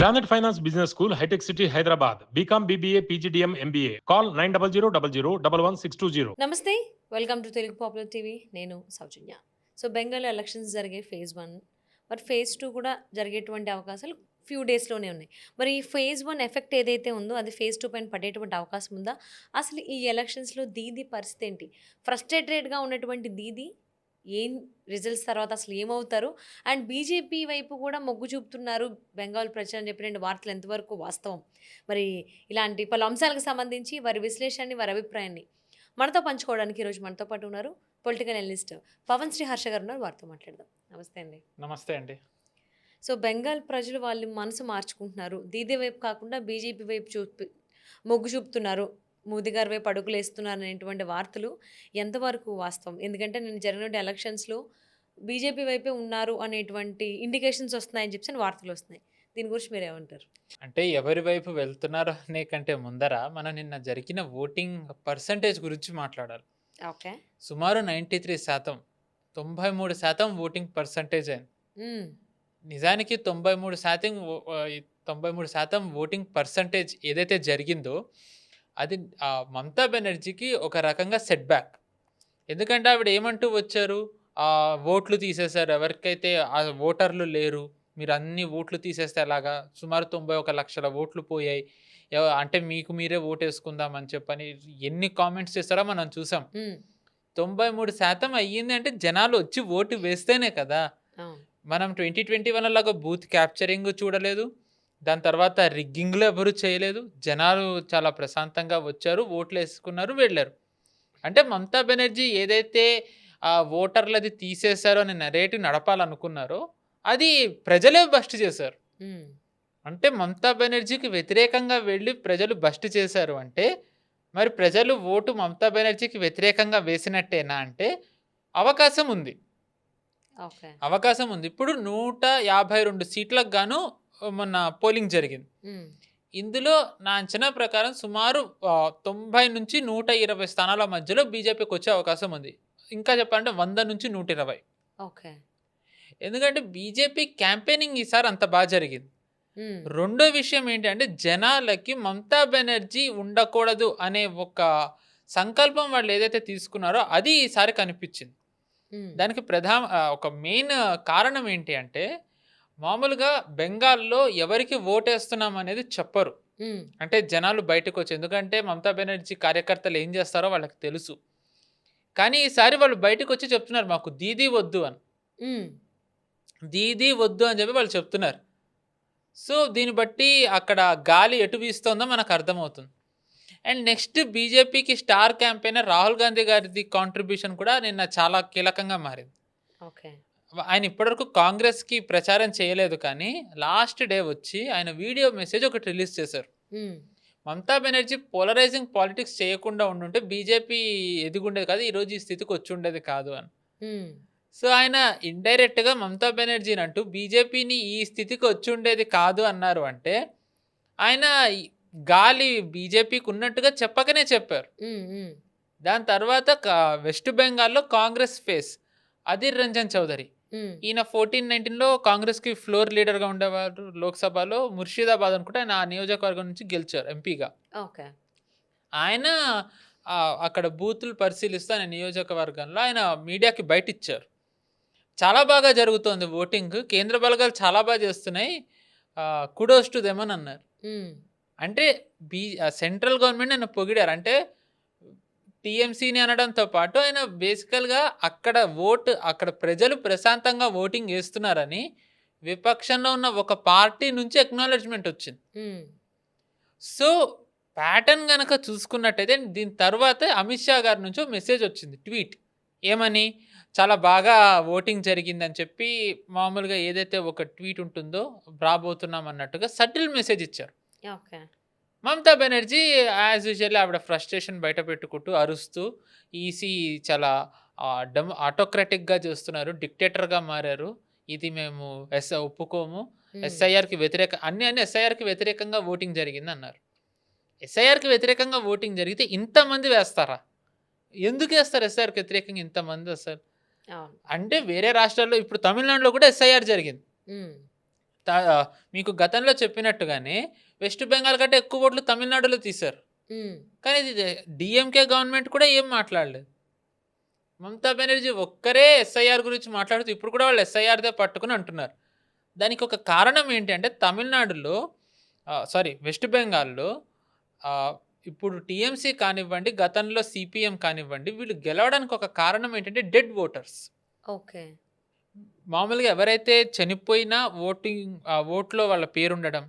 Planet Finance Business School, High-Tech City, Hyderabad. BCom, BBA, PGDM, MBA. Call 900 నమస్తే, welcome to Telugu popular TV. నేను సౌజన్య. So Bengal elections జరిగే phase 1, మరి phase 2 కూడా జరిగేటువంటి అవకాశాలు ఫ్యూ డేస్లోనే ఉన్నాయి. మరి ఈ ఫేజ్ 1 ఎఫెక్ట్ ఏదైతే ఉందో అది ఫేజ్ 2 పైన పడేటువంటి అవకాశం ఉందా? అసలు ఈ ఎలక్షన్స్లో దీదీ పరిస్థితి ఏంటి? ఫ్రస్ట్రేటెడ్గా ఉన్నటువంటి దీదీ ఏం రిజల్ట్స్ తర్వాత అసలు ఏమవుతారు? అండ్ బీజేపీ వైపు కూడా మొగ్గు చూపుతున్నారు బెంగాల్ ప్రజలు అని చెప్పిన వార్తలు ఎంతవరకు వాస్తవం? మరి ఇలాంటి పలు అంశాలకు సంబంధించి వారి విశ్లేషణని, వారి అభిప్రాయాన్ని మనతో పంచుకోవడానికి ఈరోజు మనతో పాటు ఉన్నారు పొలిటికల్ అనలిస్ట్ పవన్ శ్రీ హర్ష గారు ఉన్నారు. వారితో మాట్లాడదాం. నమస్తే అండి. నమస్తే అండి. సో బెంగాల్ ప్రజలు వాళ్ళు మనసు మార్చుకుంటున్నారు. దీదీ వైపు కాకుండా బీజేపీ వైపు మొగ్గు చూపుతున్నారు, మోదీ గారి వైపు అడుగులు వేస్తున్నారు అనేటువంటి వార్తలు ఎంతవరకు వాస్తవం? ఎందుకంటే నేను జరిగిన ఎలక్షన్స్లో బీజేపీ వైపే ఉన్నారు అనేటువంటి ఇండికేషన్స్ వస్తున్నాయని చెప్పి వార్తలు వస్తున్నాయి. దీని గురించి మీరు ఏమంటారు? అంటే ఎవరి వైపు వెళ్తున్నారు అనే కంటే ముందర మనం నిన్న జరిగిన ఓటింగ్ పర్సంటేజ్ గురించి మాట్లాడాలి. ఓకే. సుమారు 93%, 93% ఓటింగ్ పర్సంటేజ్ అయింది. నిజానికి 93% ఓటింగ్ పర్సంటేజ్ ఏదైతే జరిగిందో అది మమతా బెనర్జీకి ఒక రకంగా సెట్ బ్యాక్. ఎందుకంటే ఆవిడ ఏమంటూ వచ్చారు, ఓట్లు తీసేశారు, ఎవరికైతే ఆ ఓటర్లు లేరు, మీరు అన్ని ఓట్లు తీసేస్తే అలాగా సుమారు 91 లక్షల ఓట్లు పోయాయి, అంటే మీకు మీరే ఓటేసుకుందామని చెప్పని ఎన్ని కామెంట్స్ చేస్తారో మనం చూసాం. 93% అయ్యింది అంటే జనాలు వచ్చి ఓటు వేస్తేనే కదా. మనం 2021 లాగా బూత్ క్యాప్చరింగ్ చూడలేదు, దాని తర్వాత రిగ్గింగ్లో ఎవరు చేయలేదు, జనాలు చాలా ప్రశాంతంగా వచ్చారు, ఓట్లు వేసుకున్నారు, వెళ్ళారు. అంటే మమతా బెనర్జీ ఏదైతే ఓటర్లది తీసేశారో అనే నరేటివ్ నడపాలనుకున్నారో అది ప్రజలే బస్ట్ చేశారు. అంటే మమతా బెనర్జీకి వ్యతిరేకంగా వెళ్ళి ప్రజలు బస్ట్ చేశారు అంటే మరి ప్రజలు ఓటు మమతా బెనర్జీకి వ్యతిరేకంగా వేసినట్టేనా అంటే అవకాశం ఉంది. ఇప్పుడు 152 సీట్లకు గాను మొన్న పోలింగ్ జరిగింది. ఇందులో నా అంచనా ప్రకారం సుమారు 90 నుంచి 120 స్థానాల మధ్యలో బీజేపీకి వచ్చే అవకాశం ఉంది. ఇంకా చెప్పాలంటే 100 నుంచి 120. ఓకే. ఎందుకంటే బీజేపీ క్యాంపెయినింగ్ ఈసారి అంత బాగా జరిగింది. రెండో విషయం ఏంటంటే జనాలకి మమతా బెనర్జీ ఉండకూడదు అనే ఒక సంకల్పం వాళ్ళు ఏదైతే తీసుకున్నారో అది ఈసారి కనిపించింది. దానికి ఒక మెయిన్ కారణం ఏంటి అంటే మామూలుగా బెంగాల్లో ఎవరికి ఓటేస్తున్నాం అనేది చెప్పరు. అంటే జనాలు బయటకు వచ్చి, ఎందుకంటే మమతా బెనర్జీ కార్యకర్తలు ఏం చేస్తారో వాళ్ళకి తెలుసు. కానీ ఈసారి వాళ్ళు బయటకు వచ్చి చెప్తున్నారు మాకు దీదీ వద్దు అని. దీదీ వద్దు అని చెప్పి వాళ్ళు చెప్తున్నారు. సో దీన్ని బట్టి అక్కడ గాలి ఎటు వీస్తుందో మనకు అర్థమవుతుంది. అండ్ నెక్స్ట్ బీజేపీకి స్టార్ క్యాంపెయినర్ రాహుల్ గాంధీ గారిది కాంట్రిబ్యూషన్ కూడా నిన్న చాలా కీలకంగా మారింది. ఓకే. ఆయన ఇప్పటివరకు కాంగ్రెస్కి ప్రచారం చేయలేదు, కానీ లాస్ట్ డే వచ్చి ఆయన వీడియో మెసేజ్ ఒకటి రిలీజ్ చేశారు. మమతా బెనర్జీ పోలరైజింగ్ పాలిటిక్స్ చేయకుండా ఉండుంటే బీజేపీ ఎదిగుండేది కాదు, ఈరోజు ఈ స్థితికి వచ్చి ఉండేది కాదు అని. సో ఆయన ఇండైరెక్ట్గా మమతా బెనర్జీని అంటూ బీజేపీని ఈ స్థితికి వచ్చి ఉండేది కాదు అన్నారు. అంటే ఆయన గాలి బీజేపీకి ఉన్నట్టుగా చెప్పకనే చెప్పారు. దాని తర్వాత వెస్ట్ బెంగాల్లో కాంగ్రెస్ ఫేస్ అధీర్ రంజన్ చౌదరి, ఈయన 1419లో కాంగ్రెస్కి ఫ్లోర్ లీడర్గా ఉండేవారు. లోక్సభలో ముర్షిదాబాద్ అనుకుంటే ఆయన ఆ నియోజకవర్గం నుంచి గెలిచారు ఎంపీగా. ఆయన అక్కడ బూతులు పరిశీలిస్తూ ఆయన నియోజకవర్గంలో ఆయన మీడియాకి బయట ఇచ్చారు. చాలా బాగా జరుగుతోంది ఓటింగ్, కేంద్ర బలగాలు చాలా బాగా చేస్తున్నాయి, కుడోస్ టు దెమ్ అని అన్నారు. అంటే సెంట్రల్ గవర్నమెంట్ ఆయన పొగిడారు. అంటే టీఎంసీని అనడంతో పాటు ఆయన బేసికల్గా అక్కడ ప్రజలు ప్రశాంతంగా ఓటింగ్ వేస్తున్నారని విపక్షంలో ఉన్న ఒక పార్టీ నుంచి అక్నాలెడ్జ్మెంట్ వచ్చింది. సో ప్యాటర్న్ కనుక చూసుకున్నట్టయితే దీని తర్వాత అమిత్ షా గారి నుంచి మెసేజ్ వచ్చింది, ట్వీట్. ఏమని? చాలా బాగా ఓటింగ్ జరిగిందని చెప్పి మామూలుగా ఏదైతే ఒక ట్వీట్ ఉంటుందో రాబోతున్నాం అన్నట్టుగా సటిల్ మెసేజ్ ఇచ్చారు. మమతా బెనర్జీ యాజ్ యూజువల్ ఆవిడ ఫ్రస్ట్రేషన్ బయట పెట్టుకుంటూ అరుస్తూ ఈసీ చాలా ఆటోక్రాటిక్గా చేస్తున్నారు, డిక్టేటర్గా మారారు, ఇది మేము ఒప్పుకోము, ఎస్ఐఆర్కి అన్ని ఎస్ఐఆర్కి వ్యతిరేకంగా ఓటింగ్ జరిగింది అన్నారు. ఎస్ఐఆర్కి వ్యతిరేకంగా ఓటింగ్ జరిగితే ఇంతమంది వేస్తారా? ఎందుకు వేస్తారు ఎస్ఐఆర్కి వ్యతిరేకంగా ఇంతమంది అసలు? అంటే వేరే రాష్ట్రాల్లో ఇప్పుడు తమిళనాడులో కూడా ఎస్ఐఆర్ జరిగింది. మీకు గతంలో చెప్పినట్టుగానే వెస్ట్ బెంగాల్ కంటే ఎక్కువ ఓట్లు తమిళనాడులో తీశారు. కానీ ఇది డీఎంకే గవర్నమెంట్ కూడా ఏం మాట్లాడలేదు. మమతా బెనర్జీ ఒక్కరే ఎస్ఐఆర్ గురించి మాట్లాడుతూ ఇప్పుడు కూడా వాళ్ళు ఎస్ఐఆర్దే పట్టుకుని అంటున్నారు. దానికి ఒక కారణం ఏంటి అంటే తమిళనాడులో వెస్ట్ బెంగాల్లో ఇప్పుడు టీఎంసీ కానివ్వండి, గతంలో సిపిఎం కానివ్వండి, వీళ్ళు గెలవడానికి ఒక కారణం ఏంటంటే డెడ్ ఓటర్స్. ఓకే. మామూలుగా ఎవరైతే చనిపోయినా ఓట్లో వాళ్ళ పేరు ఉండడం,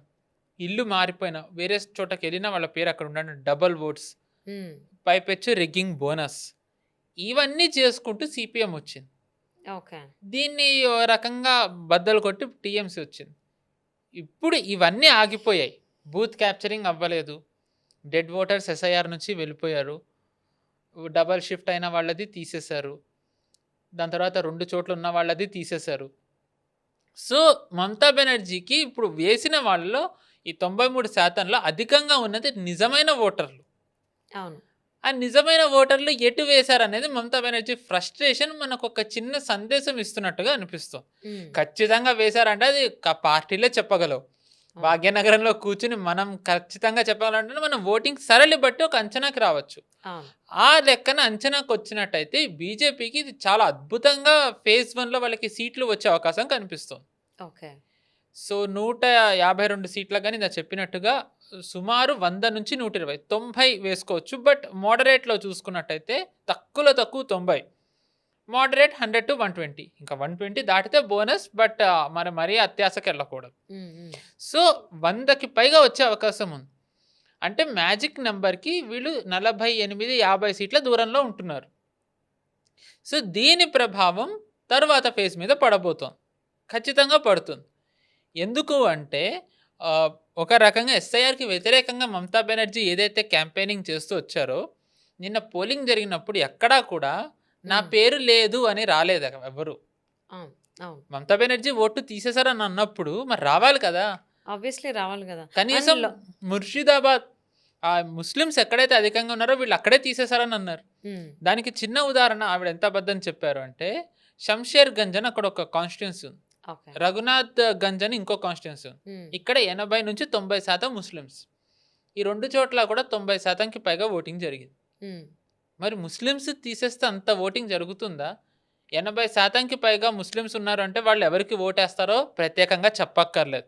ఇల్లు మారిపోయినా వేరే చోటకి వెళ్ళినా వాళ్ళ పేరు అక్కడ ఉండడం, డబల్ ఓట్స్, పైపెచ్చు రిగ్గింగ్ బోనస్, ఇవన్నీ చేసుకుంటూ సిపిఎం వచ్చింది. ఓకే. దీన్ని ఓ రకంగా బద్దలు కొట్టి టీఎంసీ వచ్చింది. ఇప్పుడు ఇవన్నీ ఆగిపోయాయి. బూత్ క్యాప్చరింగ్ అవ్వలేదు, డెడ్ ఓటర్స్ ఎస్ఐఆర్ నుంచి వెళ్ళిపోయారు, డబల్ షిఫ్ట్ అయిన వాళ్ళది తీసేశారు, దాని తర్వాత 2 చోట్ల ఉన్న వాళ్ళది తీసేశారు. సో మమతా బెనర్జీకి ఇప్పుడు వేసిన వాళ్ళలో ఈ 93% అధికంగా ఉన్నది నిజమైన ఓటర్లు. అవును. ఆ నిజమైన ఓటర్లు ఎటు వేశారనేది మమతా బెనర్జీ ఫ్రస్ట్రేషన్ మనకు ఒక చిన్న సందేశం ఇస్తున్నట్టుగా అనిపిస్తుంది. ఖచ్చితంగా వేశారంటే అది పార్టీలే చెప్పగలవు. భాగ్యనగరంలో కూర్చుని మనం ఖచ్చితంగా చెప్పాలంటే మనం ఓటింగ్ సరళి బట్టి ఒక అంచనాకి రావచ్చు. ఆ లెక్కన అంచనాకు వచ్చినట్టయితే బీజేపీకి ఇది చాలా అద్భుతంగా ఫేజ్ 1లో వాళ్ళకి సీట్లు వచ్చే అవకాశం కనిపిస్తుంది. ఓకే. సో 152 సీట్ల కానీ నేను చెప్పినట్టుగా సుమారు 100 నుంచి 120, 90 వేసుకోవచ్చు. బట్ మోడరేట్లో చూసుకున్నట్టయితే తక్కువ 90, మోడరేట్ 100 to 120. ఇంకా 120 దాటితే బోనస్, బట్ మరీ అత్యాశకి వెళ్ళకూడదు. సో 100కి పైగా వచ్చే అవకాశం ఉంది. అంటే మ్యాజిక్ నెంబర్కి వీళ్ళు 48-50 సీట్ల దూరంలో ఉంటున్నారు. సో దీని ప్రభావం తర్వాత ఫేజ్ మీద పడబోతోంది, ఖచ్చితంగా పడుతుంది. ఎందుకు అంటే ఒక రకంగా ఎస్ఐఆర్కి వ్యతిరేకంగా మమతా బెనర్జీ ఏదైతే క్యాంపెయినింగ్ చేస్తూ వచ్చారో, నిన్న పోలింగ్ జరిగినప్పుడు ఎక్కడా కూడా నా పేరు లేదు అని రాలేదు ఎవరు. మమతా బెనర్జీ ఓటు తీసేశారని అన్నప్పుడు మరి రావాలి కదా, ఆబ్వియస్లీ రావాలి కదా. కనీసం ముర్షిదాబాద్ ముస్లిమ్స్ ఎక్కడైతే అధికంగా ఉన్నారో వీళ్ళు అక్కడే తీసేశారని అన్నారు. దానికి చిన్న ఉదాహరణ ఆవిడ ఎంత అబద్ధం చెప్పారు అంటే, శంషేర్ గంజ్ అని అక్కడ ఒక కాన్స్టిట్యున్సీ ఉంది, రఘునాథ్ గంజ్ అని ఇంకో కాన్స్టిట్యున్సీ ఉంది. ఇక్కడ 80 నుంచి 90% ముస్లిమ్స్. ఈ 2 చోట్ల కూడా 90%కి పైగా ఓటింగ్ జరిగింది. మరి ముస్లిమ్స్ తీసేస్తే అంత ఓటింగ్ జరుగుతుందా? 80%కి పైగా ముస్లిమ్స్ ఉన్నారు అంటే వాళ్ళు ఎవరికి ఓటేస్తారో ప్రత్యేకంగా చెప్పక్కర్లేదు.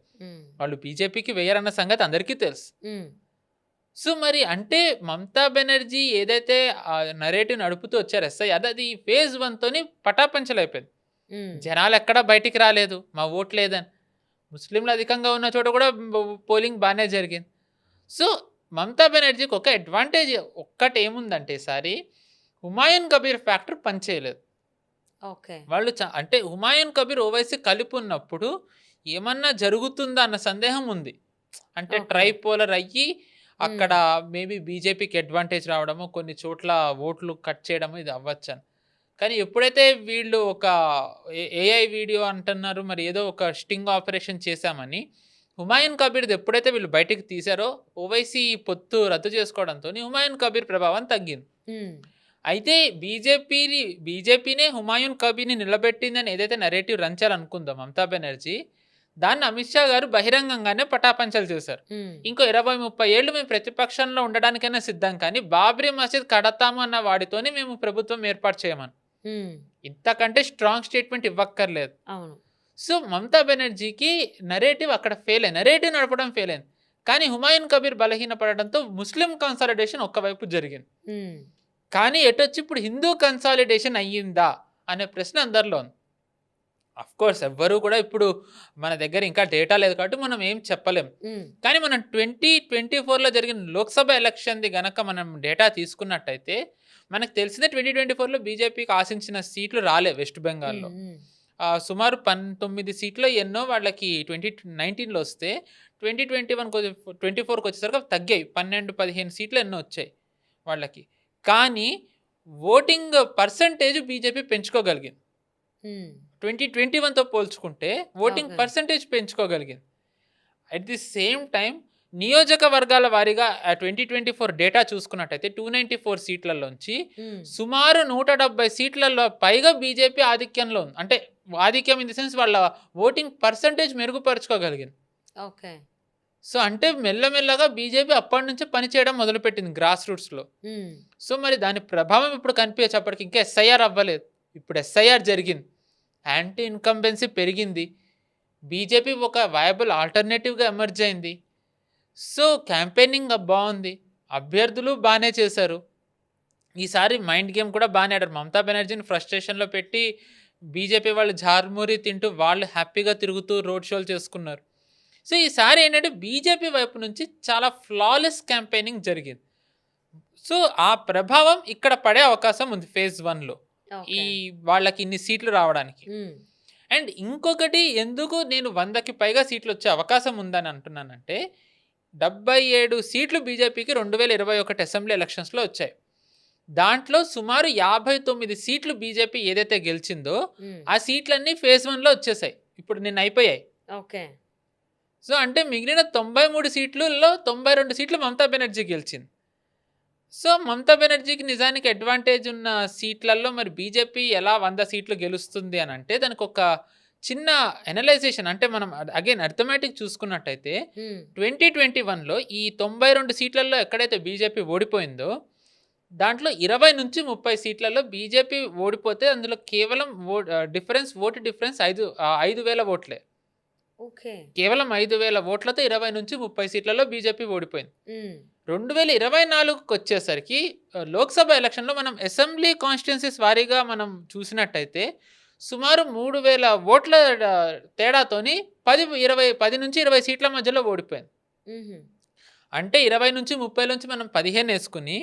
వాళ్ళు బీజేపీకి వేయరన్న సంగతి అందరికీ తెలుసు. సో మరి అంటే మమతా బెనర్జీ ఏదైతే నరేటివ్ నడుపుతూ వచ్చారు ఎస్ఐఆర్, అది ఫేజ్ 1తోని పటాపంచలైపోయింది. జనాలు ఎక్కడా బయటికి రాలేదు మా ఓట్ లేదని. ముస్లింలు అధికంగా ఉన్న చోట కూడా పోలింగ్ బాగానే జరిగింది. సో మమతా బెనర్జీకి ఒక అడ్వాంటేజ్ ఒక్కటి ఏముందంటే, ఈసారి హుమాయూన్ కబీర్ ఫ్యాక్టర్ పనిచేయలేదు. వాళ్ళు అంటే హుమాయూన్ కబీర్ ఓవైసీ కలిపి ఉన్నప్పుడు ఏమన్నా జరుగుతుందా అన్న సందేహం ఉంది. అంటే ట్రైపోలర్ అయ్యి అక్కడ మేబీ బీజేపీకి అడ్వాంటేజ్ రావడము, కొన్ని చోట్ల ఓట్లు కట్ చేయడము ఇది అవ్వచ్చని. కానీ ఎప్పుడైతే వీళ్ళు ఒక ఏఐ వీడియో అంటున్నారు, మరి ఏదో ఒక స్టింగ్ ఆపరేషన్ చేశామని, హుమాయూన్ కబీర్ది ఎప్పుడైతే వీళ్ళు బయటకు తీశారో ఓవైసీ పొత్తు రద్దు చేసుకోవడంతో హుమాయూన్ కబీర్ ప్రభావం తగ్గింది. అయితే బీజేపీనే హుమాయూన్ కబీర్ని నిలబెట్టిందని ఏదైతే నరేటివ్ రన్ చేయాలనుకుందో మమతా బెనర్జీ, దాన్ని అమిత్ షా గారు బహిరంగంగానే పటాపంచలు చేశారు. ఇంకో 20-30 ఏళ్ళు మేము ప్రతిపక్షంలో ఉండడానికైనా సిద్ధం, కానీ బాబ్రీ మసీద్ కడతాము అన్న వాడితోనే మేము ప్రభుత్వం ఏర్పాటు చేయమని. ఇంతకంటే స్ట్రాంగ్ స్టేట్మెంట్ ఇవ్వక్కర్లేదు. సో మమతా బెనర్జీకి నరేటివ్ అక్కడ ఫెయిల్ అయింది, నరేటివ్ నడపడం ఫెయిల్ అయింది. కానీ హుమాయూన్ కబీర్ బలహీనపడడంతో ముస్లిం కన్సాలిడేషన్ ఒక్కవైపు జరిగింది. కానీ ఎటొచ్చి ఇప్పుడు హిందూ కన్సాలిడేషన్ అయ్యిందా అనే ప్రశ్న అందరిలో ఉంది. అఫ్కోర్స్ ఎవ్వరూ కూడా ఇప్పుడు మన దగ్గర ఇంకా డేటా లేదు కాబట్టి మనం ఏం చెప్పలేం. కానీ మనం 2024లో జరిగిన లోక్సభ ఎలక్షన్ది గనక మనం డేటా తీసుకున్నట్టయితే మనకు తెలిసిందే 2024లో బీజేపీకి ఆశించిన సీట్లు రాలే వెస్ట్ బెంగాల్లో. సుమారు 19 సీట్లు ఎన్నో వాళ్ళకి 2019లో వస్తే 2024కి వచ్చేసరికి తగ్గాయి, 12-15 సీట్లు ఎన్నో వచ్చాయి వాళ్ళకి. కానీ ఓటింగ్ పర్సంటేజ్ బీజేపీ పెంచుకోగలిగింది. 2021తో పోల్చుకుంటే ఓటింగ్ పర్సంటేజ్ పెంచుకోగలిగింది. అట్ ది సేమ్ టైం నియోజకవర్గాల వారీగా 2024 డేటా చూసుకున్నట్టయితే 294 సీట్లలోంచి సుమారు 170 సీట్లలో పైగా బీజేపీ ఆధిక్యంలో ఉంది. అంటే ఆధిక్యం ఇన్ ది సెన్స్ వాళ్ళ ఓటింగ్ పర్సంటేజ్ మెరుగుపరుచుకోగలిగింది. ఓకే. సో అంటే మెల్లమెల్లగా బీజేపీ అప్పటి నుంచే పనిచేయడం మొదలుపెట్టింది గ్రాస్ రూట్స్లో. సో మరి దాని ప్రభావం ఇప్పుడు కనిపించేటప్పటికి ఇంకా ఎస్ఐఆర్ అవ్వలేదు. ఇప్పుడు ఎస్ఐఆర్ జరిగింది, యాంటీ ఇన్కంబెన్సీ పెరిగింది, బీజేపీ ఒక వయబుల్ ఆల్టర్నేటివ్గా ఎమర్జ్ అయింది. సో క్యాంపెయినింగ్ బాగుంది, అభ్యర్థులు బాగానే చేశారు. ఈసారి మైండ్ గేమ్ కూడా బాగానే ఆడారు. మమతా బెనర్జీని ఫ్రస్ట్రేషన్లో పెట్టి బీజేపీ వాళ్ళు జార్మూరి తింటూ వాళ్ళు హ్యాపీగా తిరుగుతూ రోడ్ షోలు చేసుకున్నారు. సో ఈసారి ఏంటంటే బీజేపీ వైపు నుంచి చాలా ఫ్లాలెస్ క్యాంపెయినింగ్ జరిగింది. సో ఆ ప్రభావం ఇక్కడ పడే అవకాశం ఉంది ఫేజ్ 1లో ఈ వాళ్ళకి ఇన్ని సీట్లు రావడానికి. అండ్ ఇంకొకటి ఎందుకు నేను 100కి పైగా సీట్లు వచ్చే అవకాశం ఉందని అంటున్నానంటే 77 సీట్లు బీజేపీకి 2021 అసెంబ్లీ ఎలక్షన్స్లో వచ్చాయి. దాంట్లో సుమారు 59 సీట్లు బీజేపీ ఏదైతే గెలిచిందో ఆ సీట్లన్నీ ఫేజ్ 1లో వచ్చేసాయి, ఇప్పుడు నిన్న అయిపోయాయి. ఓకే. సో అంటే మిగిలిన 93 సీట్లలో 92 సీట్లు మమతా బెనర్జీ గెలిచింది. సో మమతా బెనర్జీకి నిజానికి అడ్వాంటేజ్ ఉన్న సీట్లలో మరి బీజేపీ ఎలా 100 సీట్లు గెలుస్తుంది అని అంటే దానికి ఒక చిన్న ఎనలైజేషన్, అంటే మనం అగైన్ అర్థమెటిక్ చూసుకున్నట్టయితే 2021లో ఈ 92 సీట్లలో ఎక్కడైతే బీజేపీ ఓడిపోయిందో దాంట్లో 20 నుంచి 30 సీట్లలో బీజేపీ ఓడిపోతే అందులో కేవలం ఓటు డిఫరెన్స్ 5,000 ఓట్లే. ఓకే. కేవలం 5,000 ఓట్లతో 20 నుంచి 30 సీట్లలో బీజేపీ ఓడిపోయింది. 2024కి వచ్చేసరికి లోక్సభ ఎలక్షన్లో మనం అసెంబ్లీ కాన్స్టిట్యున్సీస్ వారీగా మనం చూసినట్టయితే సుమారు 3,000 ఓట్ల తేడాతోని 10 నుంచి 20 సీట్ల మధ్యలో ఓడిపోయింది. అంటే 20 నుంచి 30 నుంచి మనం 15 వేసుకుని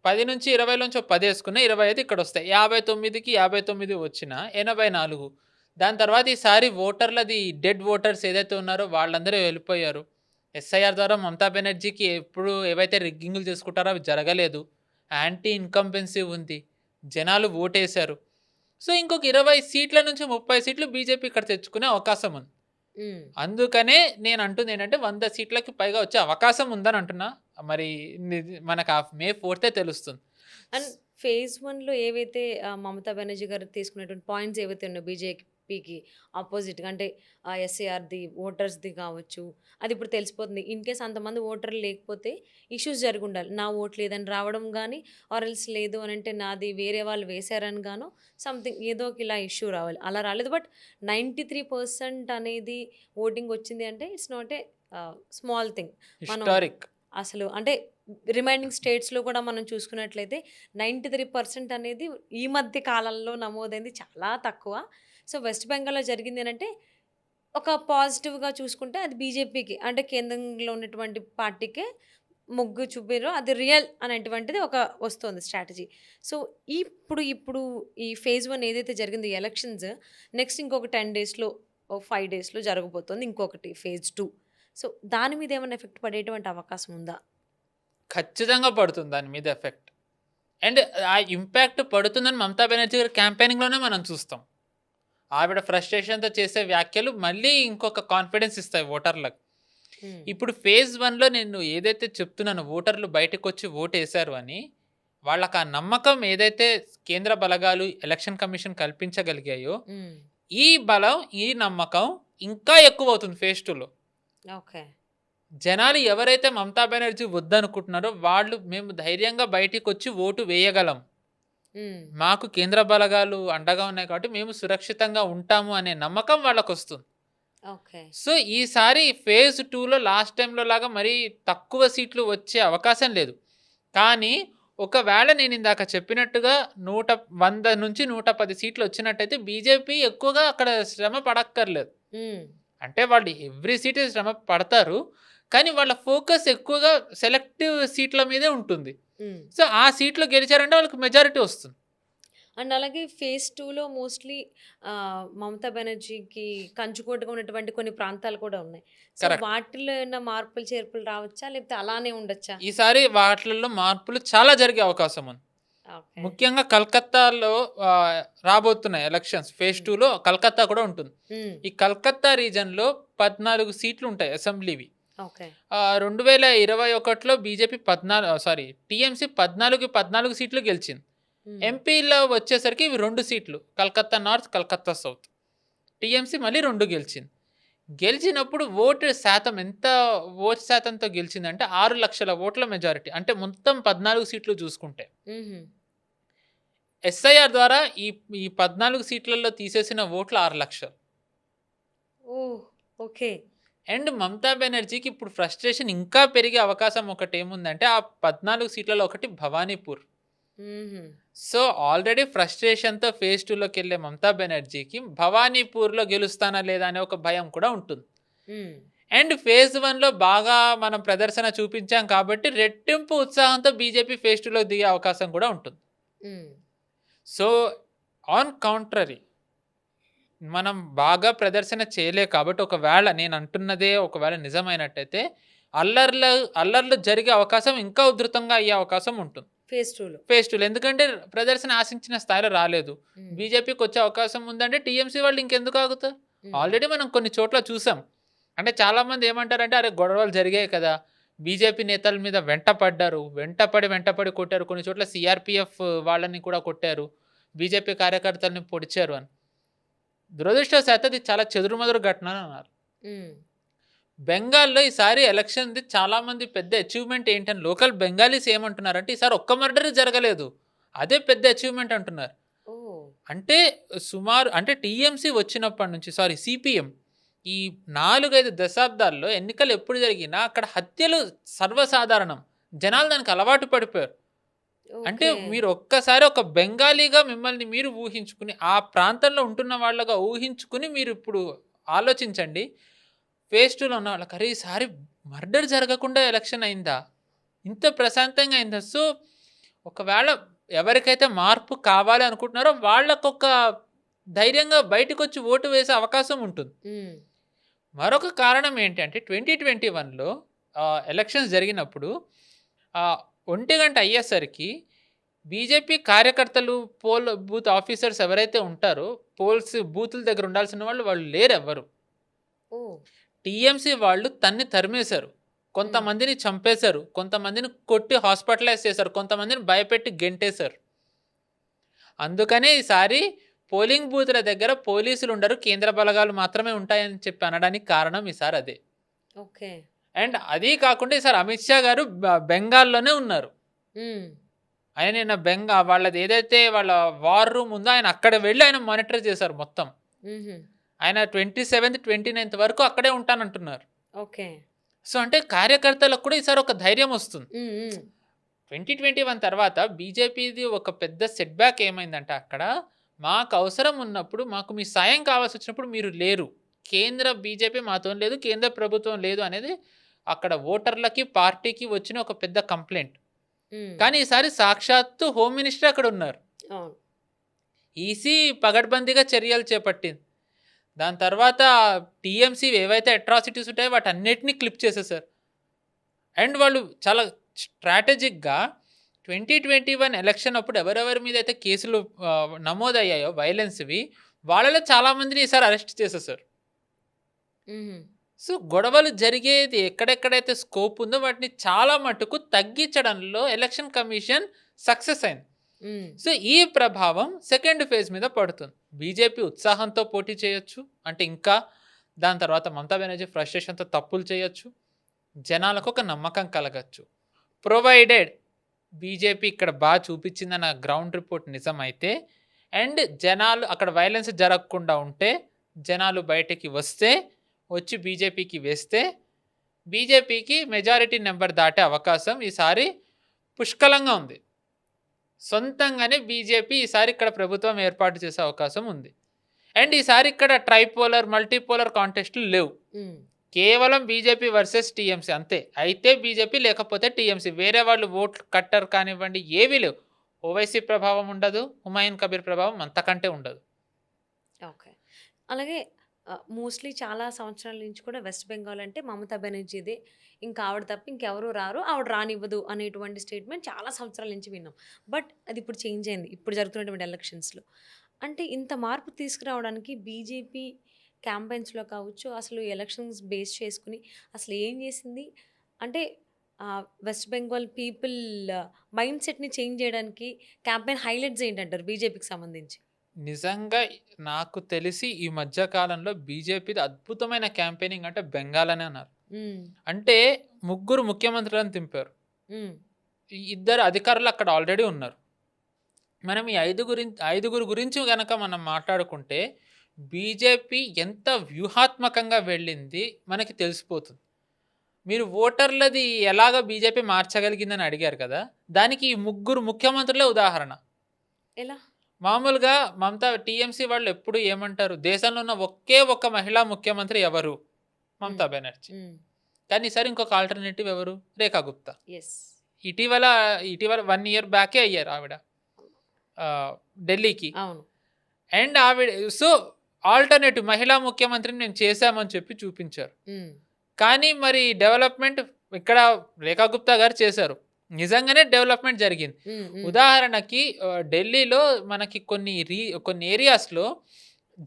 10 నుంచి 20లోంచి 10 వేసుకున్న 25 ఇక్కడ వస్తాయి. 59కి 59 వచ్చిన 84. దాని తర్వాత ఈసారి ఓటర్లది డెడ్ ఓటర్స్ ఏదైతే ఉన్నారో వాళ్ళందరూ వెళ్ళిపోయారు. ఎస్ఐఆర్ ద్వారా మమతా బెనర్జీకి ఎప్పుడు ఏవైతే రిగ్గింగులు చేసుకుంటారో అవి జరగలేదు. యాంటీ ఇన్కంబెన్సీ ఉంది, జనాలు ఓటేశారు. సో ఇంకొక 20 సీట్ల నుంచి 30 సీట్లు బీజేపీ ఇక్కడ తెచ్చుకునే అవకాశం ఉంది. అందుకనే నేను అంటుంది ఏంటంటే 100 సీట్లకి పైగా వచ్చే అవకాశం ఉందని అంటున్నా. మరి మనకు May 4th తెలుస్తుంది. అండ్ ఫేజ్ 1లో ఏవైతే మమతా బెనర్జీ గారు తీసుకునేటువంటి పాయింట్స్ ఏవైతే ఉన్నాయో బీజేపీకి ఆపోజిట్గా, అంటే ఎస్ఏఆర్ది ఓటర్స్ది కావచ్చు, అది ఇప్పుడు తెలిసిపోతుంది. ఇన్ కేస్ అంతమంది ఓటర్లు లేకపోతే ఇష్యూస్ జరిగి ఉండాలి. నా ఓట్ లేదని రావడం కానీ, ఆర్ఎల్స్ లేదు అని అంటే నాది వేరే వాళ్ళు వేశారని గాను సంథింగ్ ఏదో ఒక ఇలా ఇష్యూ రావాలి. అలా రాలేదు. బట్ 93% అనేది ఓటింగ్ వచ్చింది అంటే it's not a small thing. Historic అసలు అంటే రిమైనింగ్ స్టేట్స్లో కూడా మనం చూసుకున్నట్లయితే 93% అనేది ఈ మధ్య కాలంలో నమోదైంది, చాలా తక్కువ. సో వెస్ట్ బెంగాల్లో జరిగింది ఏంటంటే ఒక పాజిటివ్గా చూసుకుంటే అది బీజేపీకి, అంటే కేంద్రంలో ఉన్నటువంటి పార్టీకే మొగ్గు చూపారు, అది రియల్ అనేటువంటిది ఒక వస్తుంది స్ట్రాటజీ. సో ఇప్పుడు ఈ ఫేజ్ 1 ఏదైతే జరిగిందో ఎలక్షన్స్ నెక్స్ట్ ఇంకొక 10 డేస్లో 5 డేస్లో జరగబోతుంది ఇంకొకటి ఫేజ్ 2. సో దాని మీద ఏమైనా ఎఫెక్ట్ పడేటువంటి అవకాశం ఉందా? ఖచ్చితంగా పడుతుంది దాని మీద ఎఫెక్ట్. అండ్ ఆ ఇంపాక్ట్ పడుతుందని మమతా బెనర్జీ గారి క్యాంపెయినింగ్లోనే మనం చూస్తాం. ఆవిడ ఫ్రస్ట్రేషన్తో చేసే వ్యాఖ్యలు మళ్ళీ ఇంకొక కాన్ఫిడెన్స్ ఇస్తాయి ఓటర్లకు. ఇప్పుడు ఫేజ్ 1లో నేను ఏదైతే చెప్తున్నానో ఓటర్లు బయటకు వచ్చి ఓటు వేశారు అని, వాళ్ళకి ఆ నమ్మకం ఏదైతే కేంద్ర బలగాలు ఎలక్షన్ కమిషన్ కల్పించగలిగాయో ఈ బలం, ఈ నమ్మకం ఇంకా ఎక్కువ అవుతుంది ఫేజ్ 2లో. ఓకే. జనాలు ఎవరైతే మమతా బెనర్జీ వద్దనుకుంటున్నారో వాళ్ళు మేము ధైర్యంగా బయటికి వచ్చి ఓటు వేయగలం, మాకు కేంద్ర బలగాలు అండగా ఉన్నాయి కాబట్టి మేము సురక్షితంగా ఉంటాము అనే నమ్మకం వాళ్ళకు వస్తుంది. ఓకే. సో ఈసారి ఫేజ్ 2లో లాస్ట్ టైంలో లాగా మరీ తక్కువ సీట్లు వచ్చే అవకాశం లేదు. కానీ ఒకవేళ నేను ఇందాక చెప్పినట్టుగా 100 నుంచి 110 సీట్లు వచ్చినట్టయితే బీజేపీ ఎక్కువగా అక్కడ శ్రమ పడక్కర్లేదు. అంటే వాళ్ళు ఎవ్రీ సీట్ శ్రమ పడతారు, కానీ వాళ్ళ ఫోకస్ ఎక్కువగా సెలెక్టివ్ సీట్ల మీదే ఉంటుంది. సో ఆ సీట్లు గెలిచారంటే వాళ్ళకి మెజారిటీ వస్తుంది. అండ్ అలాగే ఫేజ్ 2లో మోస్ట్లీ మమతా బెనర్జీకి కంచుకోటగా ఉన్నటువంటి కొన్ని ప్రాంతాలు కూడా ఉన్నాయి. సో వాటిలో ఏమైనా మార్పులు చేర్పులు రావచ్చా, లేకపోతే అలానే ఉండొచ్చా? ఈసారి వాటిల్లో మార్పులు చాలా జరిగే అవకాశం ఉంది. ముఖ్యంగా కలకత్తాలో రాబోతున్నాయి ఎలక్షన్స్. ఫేజ్ 2లో కలకత్తా కూడా ఉంటుంది. ఈ కలకత్తా రీజన్లో 14 సీట్లు ఉంటాయి అసెంబ్లీవి. ఓకే. 2021లో బీజేపీ 14 సీట్లు గెలిచింది. హ్మ్. ఎంపీలో వచ్చేసరికి ఇవి 2 సీట్లు. Calcutta north, Calcutta south. TMC మళ్ళీ 2 గెలిచింది. గెలిచినప్పుడు ఓటు శాతంతో గెలిచిందంటే 6 లక్షల ఓట్ల మెజారిటీ. అంటే మొత్తం 14 సీట్లు చూసుకుంటే. హుహు. ఎస్ఐఆర్ ద్వారా ఈ ఈ 14 సీట్లలో తీసేసిన ఓట్లు 6 లక్షలు. ఓహ్! ఓకే. అండ్ మమతా బెనర్జీకి ఇప్పుడు ఫ్రస్ట్రేషన్ ఇంకా పెరిగే అవకాశం ఒకటేముందంటే ఆ 14 సీట్లలో ఒకటి భవానీపూర్. హుహు. సో, ఆల్రెడీ ఫ్రస్ట్రేషన్‌తో ఫేజ్ 2లోకెళ్ళే మమతా బెనర్జీకి భవానీపూర్‌లో గెలుస్తానా లేదా అనే ఒక భయం కూడా ఉంటుంది. హ్మ్. అండ్ ఫేజ్ 1లో బాగా మనం ప్రదర్శన చూపించాం కాబట్టి రెట్టింపు ఉత్సాహంతో బీజేపీ ఫేజ్ 2లోకి దిగే అవకాశం కూడా ఉంటుంది. హ్మ్. సో, ఆన్ కౌంట్రరీ మనం బాగా ప్రదర్శన చేయలే కాబట్టి ఒకవేళ నిజమైనట్టయితే అల్లర్లు జరిగే అవకాశం ఇంకా ఉధృతంగా అయ్యే అవకాశం ఉంటుంది. ఫేజ్ 2లో. ఫేజ్ 2లో ఎందుకంటే ప్రదర్శన ఆశించిన స్థాయిలో రాలేదు. హ్మ్. బీజేపీకి వచ్చే అవకాశం ఉందంటే టీఎంసీ వాళ్ళు ఇంకెందుకు ఆగుతారు? హ్మ్. ఆల్రెడీ మనం కొన్ని చోట్ల చూసాం. అంటే చాలామంది ఏమంటారంటే అరే గొడవలు జరిగాయి కదా! బీజేపీ నేతల మీద వెంటపడ్డారు. వెంటపడి కొట్టారు. కొన్ని చోట్ల సీఆర్‌పీఎఫ్ వాళ్ళని కూడా కొట్టారు. బీజేపీ కార్యకర్తల్ని పొడిచారు అని. దురదృష్టవశాత్తు అది చాలా చెదురుమదురు ఘటన అని అన్నారు. హ్మ్. బెంగాల్‌లో ఈసారి ఎలక్షన్‌ది చాలామంది పెద్ద అచీవ్‌మెంట్ ఏంటని లోకల్ బెంగాలీస్ ఏమంటున్నారంటే ఈసారి ఒక్క మర్డర్ జరగలేదు. అదే పెద్ద అచీవ్‌మెంట్ అంటున్నారు. ఓహ్! అంటే టీఎంసీ వచ్చినప్పటి నుంచి సిపిఎం ఈ 4, 5 దశాబ్దాల్లో ఎన్నికలు ఎప్పుడు జరిగినా అక్కడ హత్యలు సర్వసాధారణం. జనాలు దానికి అలవాటు పడిపోయారు. అంటే ఓకే. మీరు ఒక్కసారి ఒక బెంగాలీగా మిమ్మల్ని మీరు ఊహించుకుని, ఆ ప్రాంతంలో ఉంటున్న వాళ్ళగా ఊహించుకుని మీరిప్పుడు ఆలోచించండి. ఫేజ్ 2లో ఉన్న వాళ్ళకి అరే! ఈసారి మర్డర్ జరగకుండా ఎలక్షన్ అయిందా? ఇంత ప్రశాంతంగా అయిందా? సో, ఒకవేళ ఎవరికైతే మార్పు కావాలి అనుకుంటున్నారో వాళ్ళకొక ధైర్యంగా బయటకొచ్చి ఓటు వేసే అవకాశం ఉంటుంది. హ్మ్. మరొక కారణం ఏంటంటే 2021లో ఎలక్షన్స్ జరిగినప్పుడు 1 గంట అయ్యేసరికి బీజేపీ కార్యకర్తలు, బూత్ ఆఫీసర్స్ ఎవరైతే ఉంటారో బూతుల దగ్గర ఉండాల్సిన వాళ్ళు లేరెవ్వరు. ఓహ్! టీఎంసీ వాళ్ళు తరిమేశారు. కొంతమందిని చంపేశారు. కొంతమందిని కొట్టి హాస్పిటలైజ్ చేశారు. కొంతమందిని భయపెట్టి గెంటేశారు. అందుకనే ఈసారి పోలింగ్ బూతుల దగ్గర పోలీసులు ఉండరు. కేంద్ర బలగాలు మాత్రమే ఉంటాయని చెప్పి అనడానికి కారణం ఈసారి అదే. ఓకే. అండ్ అదీ కాకుండా ఈసారి అమిత్ షా గారు బెంగాల్‌లోనే ఉన్నారు. హ్మ్. ఆయన నిన్న వాళ్ళది ఏదైతే వాళ్ళ వార్ రూమ్ ఉందో ఆయన అక్కడ వెళ్లి ఆయన మానిటర్ చేశారు మొత్తం. హుహు. ఆయన 27th, 29th వరకు అక్కడే ఉంటానంటున్నారు. ఓకే. సో, అంటే కార్యకర్తలకు కూడా ఈసారి ఒక ధైర్యం వస్తుంది. హ్మ్. హ్మ్. 2021 తర్వాత బీజేపీది ఒక పెద్ద సెట్ బ్యాక్ ఏమైందంటే అక్కడ మాకు అవసరం ఉన్నప్పుడు, మాకు మీ సాయం కావాల్సొచ్చినప్పుడు మీరు లేరు. బీజేపీ మాతోని లేదు, కేంద్ర ప్రభుత్వం లేదు అనేది అక్కడ ఓటర్లకి, పార్టీకి వచ్చిన ఒక పెద్ద కంప్లెయింట్. హ్మ్. కానీ ఈసారి సాక్షాత్తు హోమ్ మినిస్టర్ అక్కడ ఉన్నారు. అవును. ఈసీ పగడ్బందీగా చర్యలు చేపట్టింది. దాని తర్వాత టీఎంసీ ఏవైతే అట్రాసిటీస్ ఉంటాయో వాటన్నిటిని క్లిప్ చేసేసారు. అండ్ వాళ్ళు చాలా స్ట్రాటజిక్‌గా 2021 ఎలక్షన్ అప్పుడు ఎవరెవరి మీద అయితే కేసులు నమోదయ్యాయో వైలెన్స్‌వి వాళ్ళలో చాలా మందిని ఈసారి అరెస్ట్ చేసేసారు. హుహు. సో, గొడవలు జరిగేది ఎక్కడెక్కడైతే స్కోప్ ఉందో వాటిని చాలా మటుకు తగ్గించడంలో ఎలక్షన్ కమిషన్ సక్సెస్ అయింది. హ్మ్. సో, ఈ ప్రభావం సెకండ్ ఫేజ్ మీద పడుతుంది. బీజేపీ ఉత్సాహంతో పోటీ చేయొచ్చు. అంటే ఇంకా దాని తర్వాత మమతా బెనర్జీ ఫ్రస్ట్రేషన్‌తో తప్పులు చేయొచ్చు. జనాలకు ఒక నమ్మకం కలగచ్చు. ప్రొవైడెడ్ బీజేపీ ఇక్కడ చూపించిందన్న గ్రౌండ్ రిపోర్ట్ నిజమైతే అండ్ జనాలు అక్కడ వైలెన్స్ జరగకుండా ఉంటే, జనాలు బయటికి వచ్చి బీజేపీకి వేస్తే, బీజేపీకి మెజారిటీ నెంబర్ దాటే అవకాశం ఈసారి పుష్కలంగా ఉంది. సొంతంగానే బీజేపీ ఈసారి ఇక్కడ ప్రభుత్వం ఏర్పాటు చేసే అవకాశం ఉంది. అండ్ ఈసారి ఇక్కడ ట్రైపోలర్, మల్టీపోలర్ కాంటెస్టులు లేవు. హ్మ్. కేవలం బీజేపీ వర్సెస్ టీఎంసీ అంతే. అయితే బీజేపీ లేకపోతే టీఎంసీ. వేరే వాళ్ళు ఓట్లు కట్టర్ కానివ్వండి ఏవీ లేవు. ఓవైసీ ప్రభావం ఉండదు. హుమాయూన్ కబీర్ ప్రభావం అంతకంటే ఉండదు. ఓకే. అలాగే మోస్ట్‌లీ చాలా సంవత్సరాల నుంచి కూడా వెస్ట్ బెంగాల్ అంటే మమతా బెనర్జీదే. ఇంకా ఆవిడ తప్ప ఇంకెవరు రారు. ఆవిడ రానివ్వదు అనేటువంటి స్టేట్మెంట్ చాలా సంవత్సరాల నుంచి విన్నాం. బట్ అది ఇప్పుడు చేంజ్ అయింది. ఇప్పుడు జరుగుతున్నటువంటి ఎలక్షన్స్‌లో. అంటే ఇంత మార్పు తీసుకురావడానికి బీజేపీ క్యాంపెయిన్స్‌లో కావచ్చు, అసలు ఎలక్షన్స్ బేస్ చేసుకొని అసలు ఏం చేసింది? అంటే వెస్ట్ బెంగాల్ పీపుల్ మైండ్ సెట్‌ని చేంజ్ చేయడానికి క్యాంపెయిన్ హైలైట్స్ ఏంటంటారు బీజేపీకి సంబంధించి? నిజంగా నాకు తెలిసి ఈ మధ్య కాలంలో బీజేపీది అద్భుతమైన క్యాంపెయినింగ్ అంటే బెంగాల్ అనే అన్నారు. హ్మ్. అంటే ముగ్గురు ముఖ్యమంత్రులను దింపారు. హ్మ్. ఈ ఇద్దరు అధికారులు అక్కడ ఆల్రెడీ ఉన్నారు. మనం ఈ ఐదుగురు గురించి గనక మనం మాట్లాడుకుంటే బీజేపీ ఎంత వ్యూహాత్మకంగా వెళ్ళింది మనకి తెలిసిపోతుంది. మీరు ఓటర్లది ఎలాగ బీజేపీ మార్చగలిగిందని అడిగారు కదా! దానికి ఈ ముగ్గురు ముఖ్యమంత్రులే ఉదాహరణ. ఎలా? మామూలుగా మమతా టీఎంసీ వాళ్ళు ఎప్పుడు ఏమంటారు? దేశంలో ఉన్న ఒకే ఒక్క మహిళా ముఖ్యమంత్రి ఎవరు? మమతా హ్మ్. బెనర్జీ. హ్మ్. కానీ ఈసారి ఇంకొక ఆల్టర్‌నేటివ్ ఎవరు? రేఖా గుప్తా. యెస్. ఇటీవల 1 ఇయర్ బ్యాకే అయ్యారు ఆవిడ ఢిల్లీకి. అవును. అండ్ ఆవిడ సో, ఆల్టర్‌నేటివ్ మహిళా ముఖ్యమంత్రిని మేము చేశామని చెప్పి చూపించారు. హ్మ్. కానీ మరి డెవలప్‌మెంట్ ఇక్కడ రేఖా గుప్తా గారు చేశారు. నిజంగానే డెవలప్‌మెంట్ జరిగింది. హ్మ్. హ్మ్. ఉదాహరణకి ఢిల్లీలో మనకి కొన్ని ఏరియాస్‌లో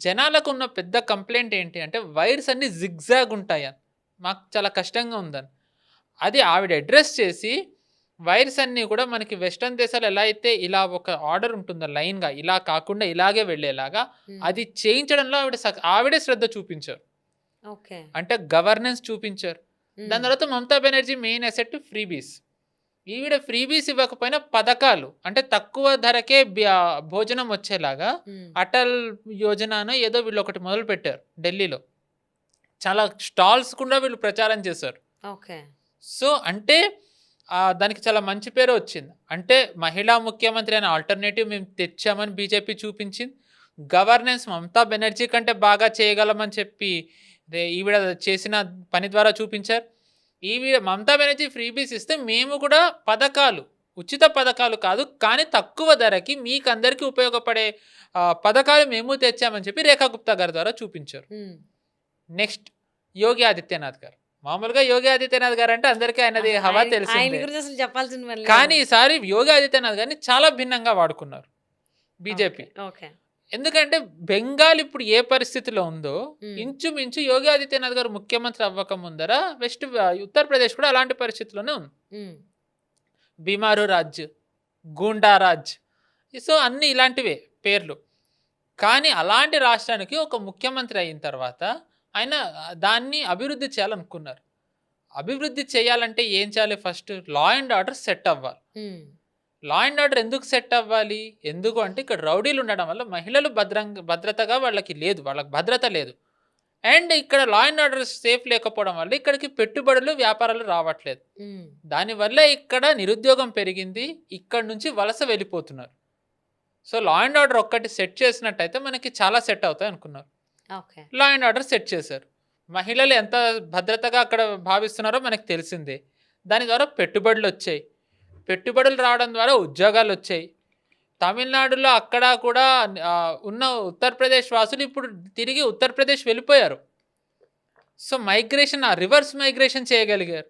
జనాలకున్న పెద్ద కంప్లెయింట్ ఏంటి అంటే వైర్స్ అన్నీ జిగ్‌జాగ్ ఉంటాయని. మాకు చాలా కష్టంగా ఉందని. అది ఆవిడ అడ్రెస్ చేసి వైర్స్ అన్నీ కూడా మనకి వెస్టర్న్ దేశాలు ఎలా అయితే ఇలా ఒక ఆర్డర్ ఉంటుందో లైన్‌గా ఇలా కాకుండా ఇలాగే వెళ్ళేలాగా హ్మ్. అది చేయించడంలో ఆవిడే శ్రద్ధ చూపించారు. ఓకే. అంటే గవర్నెన్స్ చూపించారు. దాని హ్మ్. తర్వాత Mamata Banerjee main asset freebies. ఈవిడ ఫ్రీబీస్ ఇవ్వకపోయినా పథకాలు అంటే తక్కువ ధరకే భోజనం వచ్చేలాగా హ్మ్. అటల్ యోజననో ఏదో వీళ్ళొకటి మొదలుపెట్టారు ఢిల్లీలో. చాలా స్టాల్స్ కూడా వీళ్ళు ప్రచారం చేశారు. ఓకే. సో, అంటే దానికి చాలా మంచి పేరే వచ్చింది. అంటే మహిళా ముఖ్యమంత్రి అనే ఆల్టర్‌నేటివ్ మేము తెచ్చామని బీజేపీ చూపించింది. గవర్నెన్స్ మమతా బెనర్జీ కంటే బాగా చేయగలమని చెప్పి ఈవిడ చేసిన పని ద్వారా చూపించారు. ఈవిడ మమతా బెనర్జీ ఫ్రీబీస్ ఇస్తే మేము కూడా పథకాలు, ఉచిత పథకాలు కాదు కానీ తక్కువ ధరకి మీకందరికీ ఉపయోగపడే పథకాలు మేము తెచ్చామని చెప్పి రేఖా గుప్తా గారి ద్వారా చూపించారు. హ్మ్. నెక్స్ట్ యోగి ఆదిత్యనాథ్ గారు. మామూలుగా యోగి ఆదిత్యనాథ్ గారు అంటే అందరికీ ఆయనది హవా ఆయన తెలిసిందే. గురించి అసలు చెప్పాల్సిన పని కానీ లేదు. ఈసారి యోగి ఆదిత్యనాథ్ గారిని చాలా భిన్నంగా వాడుకున్నారు బీజేపీ. ఓకే. ఓకే. ఎందుకంటే బెంగాల్ ఇప్పుడు ఏ పరిస్థితిలో ఉందో హ్మ్. ఇంచుమించు యోగి ఆదిత్యనాథ్ గారు ముఖ్యమంత్రి అవ్వక ముందర ఉత్తరప్రదేశ్ కూడా అలాంటి పరిస్థితిలోనే ఉంది. హ్మ్. బీమారు రాజ్, గూండా రాజ్, సో అన్ని ఇలాంటివే పేర్లు. కానీ అలాంటి రాష్ట్రానికి ఒక ముఖ్యమంత్రి అయిన తర్వాత ఆయన దాన్ని అభివృద్ధి చేయాలనుకున్నారు. అభివృద్ధి చేయాలంటే ఏం చేయాలి? First law and order set అవ్వాలి. హ్మ్. లా అండ్ ఆర్డర్ ఎందుకు సెట్ అవ్వాలి? ఎందుకు అంటే ఇక్కడ రౌడీలు ఉండడం వల్ల మహిళలు భద్రతగా వాళ్ళకి లేదు. వాళ్ళకి భద్రత లేదు. అండ్ ఇక్కడ లా అండ్ ఆర్డర్ సేఫ్ లేకపోవడం వల్ల ఇక్కడికి పెట్టుబడులు, వ్యాపారాలు రావట్లేదు. హ్మ్. దానివల్ల ఇక్కడ నిరుద్యోగం పెరిగింది. ఇక్కడి నుంచి వలస వెళ్ళిపోతున్నారు. సో, లా అండ్ ఆర్డర్ ఒక్కటి సెట్ చేసినట్టయితే మనకి చాలా సెట్ అవుతాయి అనుకున్నారు. Okay. Law and order set చేశారు. మహిళలు ఎంత భద్రతగా అక్కడ భావిస్తున్నారో మనకు తెలిసిందే. దాని ద్వారా పెట్టుబడులొచ్చాయి. పెట్టుబడులు రావడం ద్వారా ఉద్యోగాలొచ్చాయి. తమిళనాడులో అక్కడ కూడా ఉన్న ఉత్తరప్రదేశ్ వాసులు ఇప్పుడు తిరిగి ఉత్తరప్రదేశ్ వెళ్ళిపోయారు. సో, రివర్స్ మైగ్రేషన్ చేయగలిగారు.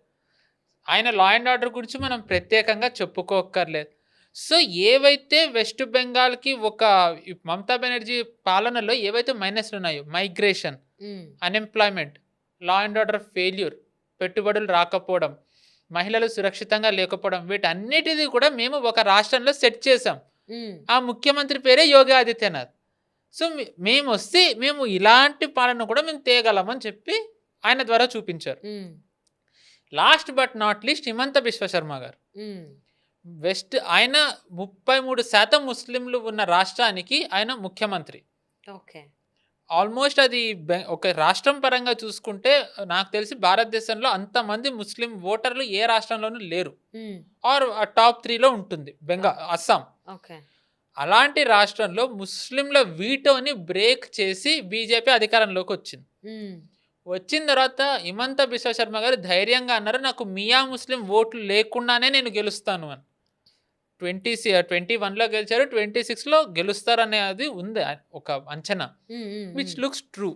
ఆయన లా అండ్ ఆర్డర్ గురించి మనం ప్రత్యేకంగా చెప్పుకోక్కర్లేదు. సో, ఏవైతే వెస్ట్ బెంగాల్‌కి మమతా బెనర్జీ పాలనలో ఏవైతే మైనస్‌లున్నాయో మైగ్రేషన్, హ్మ్. Unemployment, law and order failure, పెట్టుబడులు రాకపోవడం, మహిళలు సురక్షితంగా లేకపోవడం వీటన్నిటిది కూడా మేము ఒక రాష్ట్రంలో సెట్ చేశాం. హ్మ్. ఆ ముఖ్యమంత్రి పేరే యోగి ఆదిత్యనాథ్. సో, మేమొస్తే మేము ఇలాంటి పాలన కూడా మేము తేగలమని చెప్పి ఆయన ద్వారా చూపించారు. హ్మ్. Last but not least Himanta Biswa Sharma గారు. హ్మ్. ఆయన 33% ముస్లింలు ఉన్న రాష్ట్రానికి ఆయన ముఖ్యమంత్రి. ఓకే. ఆల్మోస్ట్ అది ఒక రాష్ట్రం పరంగా చూసుకుంటే నాకు తెలిసి భారతదేశంలో అంతమంది ముస్లిం ఓటర్లు ఏ రాష్ట్రంలోనూ లేరు. హ్మ్. ఆర్ టాప్ 3లో ఉంటుంది అస్సాం. ఓకే. అలాంటి రాష్ట్రంలో ముస్లింల వీటోని బ్రేక్ చేసి బీజేపీ అధికారంలోకి వచ్చింది. హ్మ్. వచ్చిన తర్వాత హిమంత బిశ్వ శర్మ గారు ధైర్యంగా అన్నారు, నాకు మియా ముస్లిం ఓట్లు లేకుండానే నేను గెలుస్తాను అని. 21లో గెలిచారు. 26లో గెలుస్తారనేది ఉంది ఒక అంచనా. హ్మ్. హ్మ్. విచ్ హ్మ్. Looks true.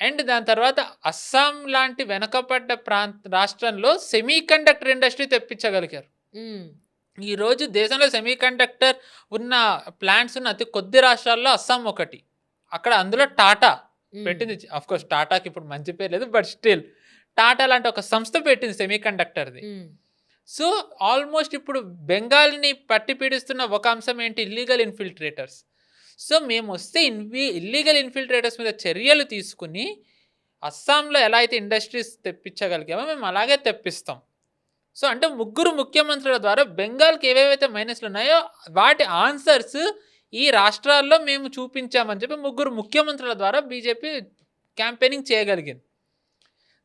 అండ్ దాని తర్వాత అస్సాం లాంటి వెనకబడ్డ రాష్ట్రంలో సెమీ కండక్టర్ ఇండస్ట్రీ తెప్పించగలిగారు. హ్మ్. ఈరోజు దేశంలో సెమీ కండక్టర్ ఉన్న ప్లాంట్స్ ఉన్న అతి కొద్ది రాష్ట్రాల్లో అస్సాం ఒకటి. అందులో టాటా పెట్టింది. ఆఫ్ కోర్స్ టాటాకి ఇప్పుడు మంచి పేరు లేదు, బట్ స్టిల్ టాటా లాంటి ఒక సంస్థ పెట్టింది సెమీ కండక్టర్ది. సో ఆల్మోస్ట్ ఇప్పుడు బెంగాల్ని పట్టి పీడిస్తున్న ఒక అంశం ఏంటి, ఇల్లీగల్ ఇన్ఫిల్ట్రేటర్స్. సో మేము వస్తే ఇల్లీగల్ ఇన్ఫిల్ట్రేటర్స్ మీద చర్యలు తీసుకుని అస్సాంలో ఎలా అయితే ఇండస్ట్రీస్ తెప్పించగలిగామో మేము అలాగే తెప్పిస్తాం. సో అంటే ముగ్గురు ముఖ్యమంత్రుల ద్వారా బెంగాల్కి ఏవేవైతే మైనస్లు ఉన్నాయో వాటి ఆన్సర్స్ ఈ రాష్ట్రాల్లో మేము చూపించామని చెప్పి ముగ్గురు ముఖ్యమంత్రుల ద్వారా బీజేపీ క్యాంపెయినింగ్ చేయగలిగింది.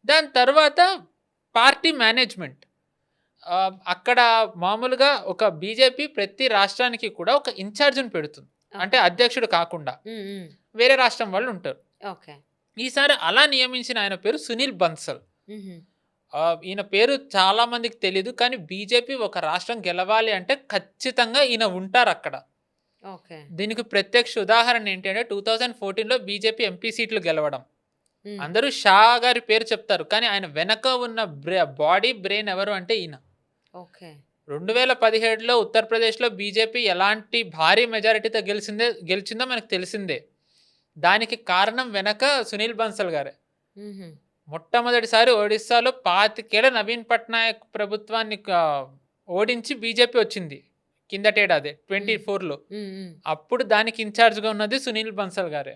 దాని తర్వాత పార్టీ మేనేజ్మెంట్, అక్కడ మామూలుగా ఒక బీజేపీ ప్రతి రాష్ట్రానికి కూడా ఒక ఇన్ఛార్జ్ని పెడుతుంది, అంటే అధ్యక్షుడు కాకుండా వేరే రాష్ట్రం వాళ్ళు ఉంటారు. ఈసారి అలా నియమించిన ఆయన పేరు సునీల్ బన్సల్. ఈయన పేరు చాలా మందికి తెలీదు, కానీ బీజేపీ ఒక రాష్ట్రం గెలవాలి అంటే ఖచ్చితంగా ఈయన ఉంటారు అక్కడ. దీనికి ప్రత్యక్ష ఉదాహరణ ఏంటి అంటే 2014లో బీజేపీ ఎంపీ సీట్లు గెలవడం. అందరూ షా గారి పేరు చెప్తారు, కానీ ఆయన వెనక ఉన్న బాడీ బ్రెయిన్ ఎవరు అంటే ఈయన. 2017లో ఉత్తరప్రదేశ్లో బీజేపీ ఎలాంటి భారీ మెజారిటీతో గెలిచిందో మనకు తెలిసిందే. దానికి కారణం వెనక సునీల్ బన్సల్ గారే. మొట్టమొదటిసారి ఒడిస్సాలో 25 ఏళ్ల నవీన్ పట్నాయక్ ప్రభుత్వాన్ని ఓడించి బీజేపీ వచ్చింది కిందటేడాది 24లో. అప్పుడు దానికి ఇన్ఛార్జ్గా ఉన్నది సునీల్ బన్సల్ గారే.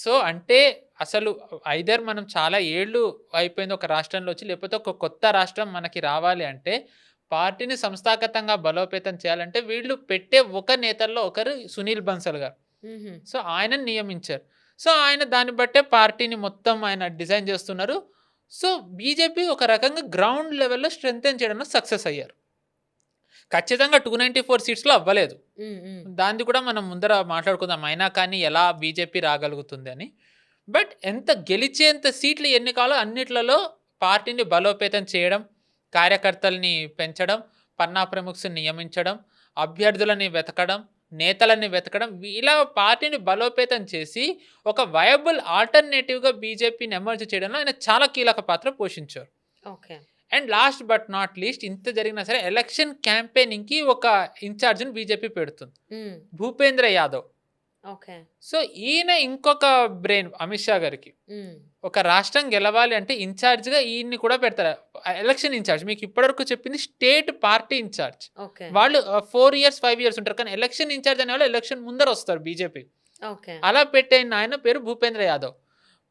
సో అంటే అసలు ఐదర్ మనం చాలా ఏళ్ళు అయిపోయింది ఒక రాష్ట్రంలో వచ్చి, లేకపోతే ఒక కొత్త రాష్ట్రం మనకి రావాలి అంటే పార్టీని సంస్థాగతంగా బలోపేతం చేయాలంటే వీళ్ళు పెట్టే ఒక నేతల్లో ఒకరు సునీల్ బన్సల్ గారు. సో ఆయనను నియమించారు. సో ఆయన దాన్ని బట్టే పార్టీని మొత్తం ఆయన డిజైన్ చేస్తున్నారు. సో బీజేపీ ఒక రకంగా గ్రౌండ్ లెవెల్లో స్ట్రెంగ్తెన్ చేయడంలో సక్సెస్ అయ్యారు. ఖచ్చితంగా 294 సీట్స్లో అవ్వలేదు, దాన్ని కూడా మనం ముందర మాట్లాడుకుందాం, అయినా కానీ ఎలా బీజేపీ రాగలుగుతుంది అని. బట్ ఎంత గెలిచేంత సీట్లు ఎన్ని కావాలో అన్నిట్లలో పార్టీని బలోపేతం చేయడం, కార్యకర్తల్ని పెంచడం, పన్నా ప్రముఖుని నియమించడం, అభ్యర్థులని వెతకడం, నేతలని వెతకడం, ఇలా పార్టీని బలోపేతం చేసి ఒక వయబుల్ ఆల్టర్నేటివ్గా బీజేపీని ఎమర్జ్ చేయడంలో ఆయన చాలా కీలక పాత్ర పోషించారు. And last but not least, ఇంత జరిగినా సరే ఎలక్షన్ క్యాంపెయినింగ్కి ఒక ఇన్ఛార్జ్ని బీజేపీ పెడుతుంది, భూపేంద్ర యాదవ్. సో ఈయన ఇంకొక బ్రెయిన్ అమిత్ షా గారికి. ఒక రాష్ట్రం గెలవాలి అంటే ఇన్ఛార్జ్గా ఈయన్ని కూడా పెడతారు, ఎలక్షన్ ఇన్ఛార్జ్. మీకు ఇప్పటివరకు చెప్పింది స్టేట్ పార్టీ ఇన్ఛార్జ్, వాళ్ళు 4 years 5 years ఉంటారు, కానీ ఎలక్షన్ ఇన్ఛార్జ్ అనే వాళ్ళు ఎలక్షన్ ముందర వస్తారు బీజేపీ. అలా పెట్టిన ఆయన పేరు భూపేంద్ర యాదవ్.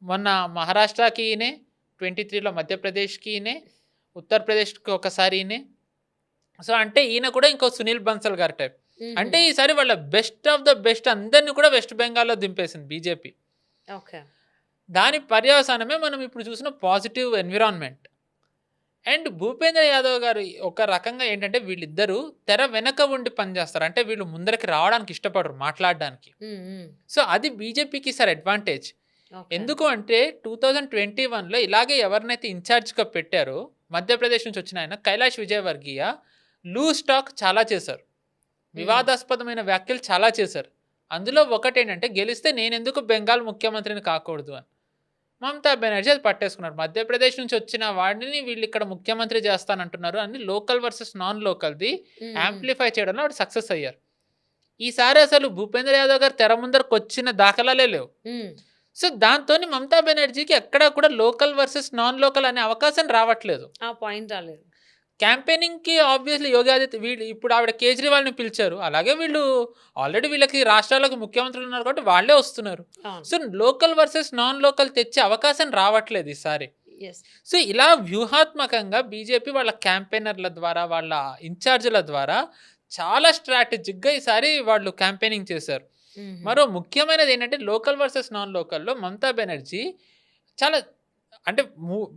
మొన్న మహారాష్ట్రకి ఈయనే, 23లో మధ్యప్రదేశ్కి ఈయనే, ఉత్తరప్రదేశ్కి ఒకసారి ఈయనే. సో అంటే ఈయన కూడా ఇంకో సునీల్ బన్సల్ గారి టైప్. అంటే ఈసారి వాళ్ళ బెస్ట్ ఆఫ్ ద బెస్ట్ అందరినీ కూడా వెస్ట్ బెంగాల్లో దింపేసింది బీజేపీ. దాని పర్యవసానమే మనం ఇప్పుడు చూసిన positive environment. And Bhupendra Yadav గారు ఒక రకంగా ఏంటంటే వీళ్ళిద్దరూ తెర వెనక ఉండి పనిచేస్తారు, అంటే వీళ్ళు ముందరికి రావడానికి ఇష్టపడరు, మాట్లాడడానికి. సో అది బీజేపీకి సార్ అడ్వాంటేజ్. ఎందుకు అంటే 2021లో ఇలాగే ఎవరినైతే ఇన్ఛార్జ్గా పెట్టారో మధ్యప్రదేశ్ నుంచి వచ్చిన ఆయన కైలాష్ విజయవర్గీయ లూజ్ టాక్ చాలా చేశారు, వివాదాస్పదమైన వ్యాఖ్యలు చాలా చేశారు. అందులో ఒకటేంటంటే గెలిస్తే నేనెందుకు బెంగాల్ ముఖ్యమంత్రిని కాకూడదు అని. మమతా బెనర్జీ అది పట్టేసుకున్నారు. మధ్యప్రదేశ్ నుంచి వచ్చిన వాడిని వీళ్ళు ఇక్కడ ముఖ్యమంత్రి చేస్తానంటున్నారు అని లోకల్ వర్సెస్ నాన్ లోకల్ది యాంప్లిఫై చేయడంలో వాడు సక్సెస్ అయ్యారు. ఈసారి అసలు భూపేంద్ర యాదవ్ గారు తెర ముందరకు వచ్చిన దాఖలాలే లేవు. సో దాంతో మమతా బెనర్జీకి ఎక్కడా కూడా లోకల్ వర్సెస్ నాన్ లోకల్ అనే అవకాశం రావట్లేదు, ఆ పాయింట్ రాలేదు. క్యాంపెయినింగ్కి ఆబ్వియస్లీ యోగి ఆదిత్య వీళ్ళు ఇప్పుడు ఆవిడ కేజ్రీవాల్ని పిలిచారు, అలాగే వీళ్ళు ఆల్రెడీ వీళ్ళకి రాష్ట్రాలకు ముఖ్యమంత్రులు ఉన్నారు కాబట్టి వాళ్ళే వస్తున్నారు. So local versus non local తెచ్చే అవకాశం రావట్లేదు ఈసారి. సో ఇలా వ్యూహాత్మకంగా బీజేపీ వాళ్ళ క్యాంపెయినర్ల ద్వారా, వాళ్ళ ఇన్ఛార్జీల ద్వారా చాలా స్ట్రాటజిక్గా ఈసారి వాళ్ళు క్యాంపెయినింగ్ చేశారు. మరో ముఖ్యమైనది ఏంటంటే లోకల్ వర్సెస్ నాన్ లోకల్లో మమతా బెనర్జీ చాలా, అంటే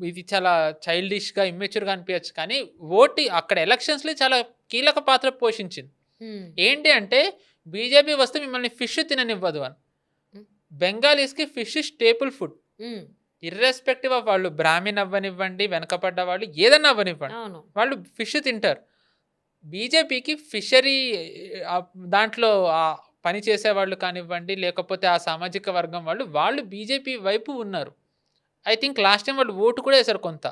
ఇది చాలా చైల్డిష్గా ఇమ్మెచ్యూర్గా అనిపించచ్చు, కానీ అక్కడ ఎలక్షన్స్లో చాలా కీలక పాత్ర పోషించింది. ఏంటి అంటే బీజేపీ వస్తే మిమ్మల్ని ఫిష్ తిననివ్వదు అని. బెంగాలీస్కి fish staple food, irrespective of వాళ్ళు బ్రాహ్మిన్ అవ్వనివ్వండి, వెనకపడ్డ వాళ్ళు ఏదన్నా అవ్వనివ్వండి, వాళ్ళు ఫిష్ తింటారు. బీజేపీకి ఫిషరీ దాంట్లో పని చేసేవాళ్ళు కానివ్వండి, లేకపోతే ఆ సామాజిక వర్గం వాళ్ళు బీజేపీ వైపు ఉన్నారు. ఐ థింక్ లాస్ట్ టైం వాళ్ళు ఓటు కూడా వేశారు కొంత.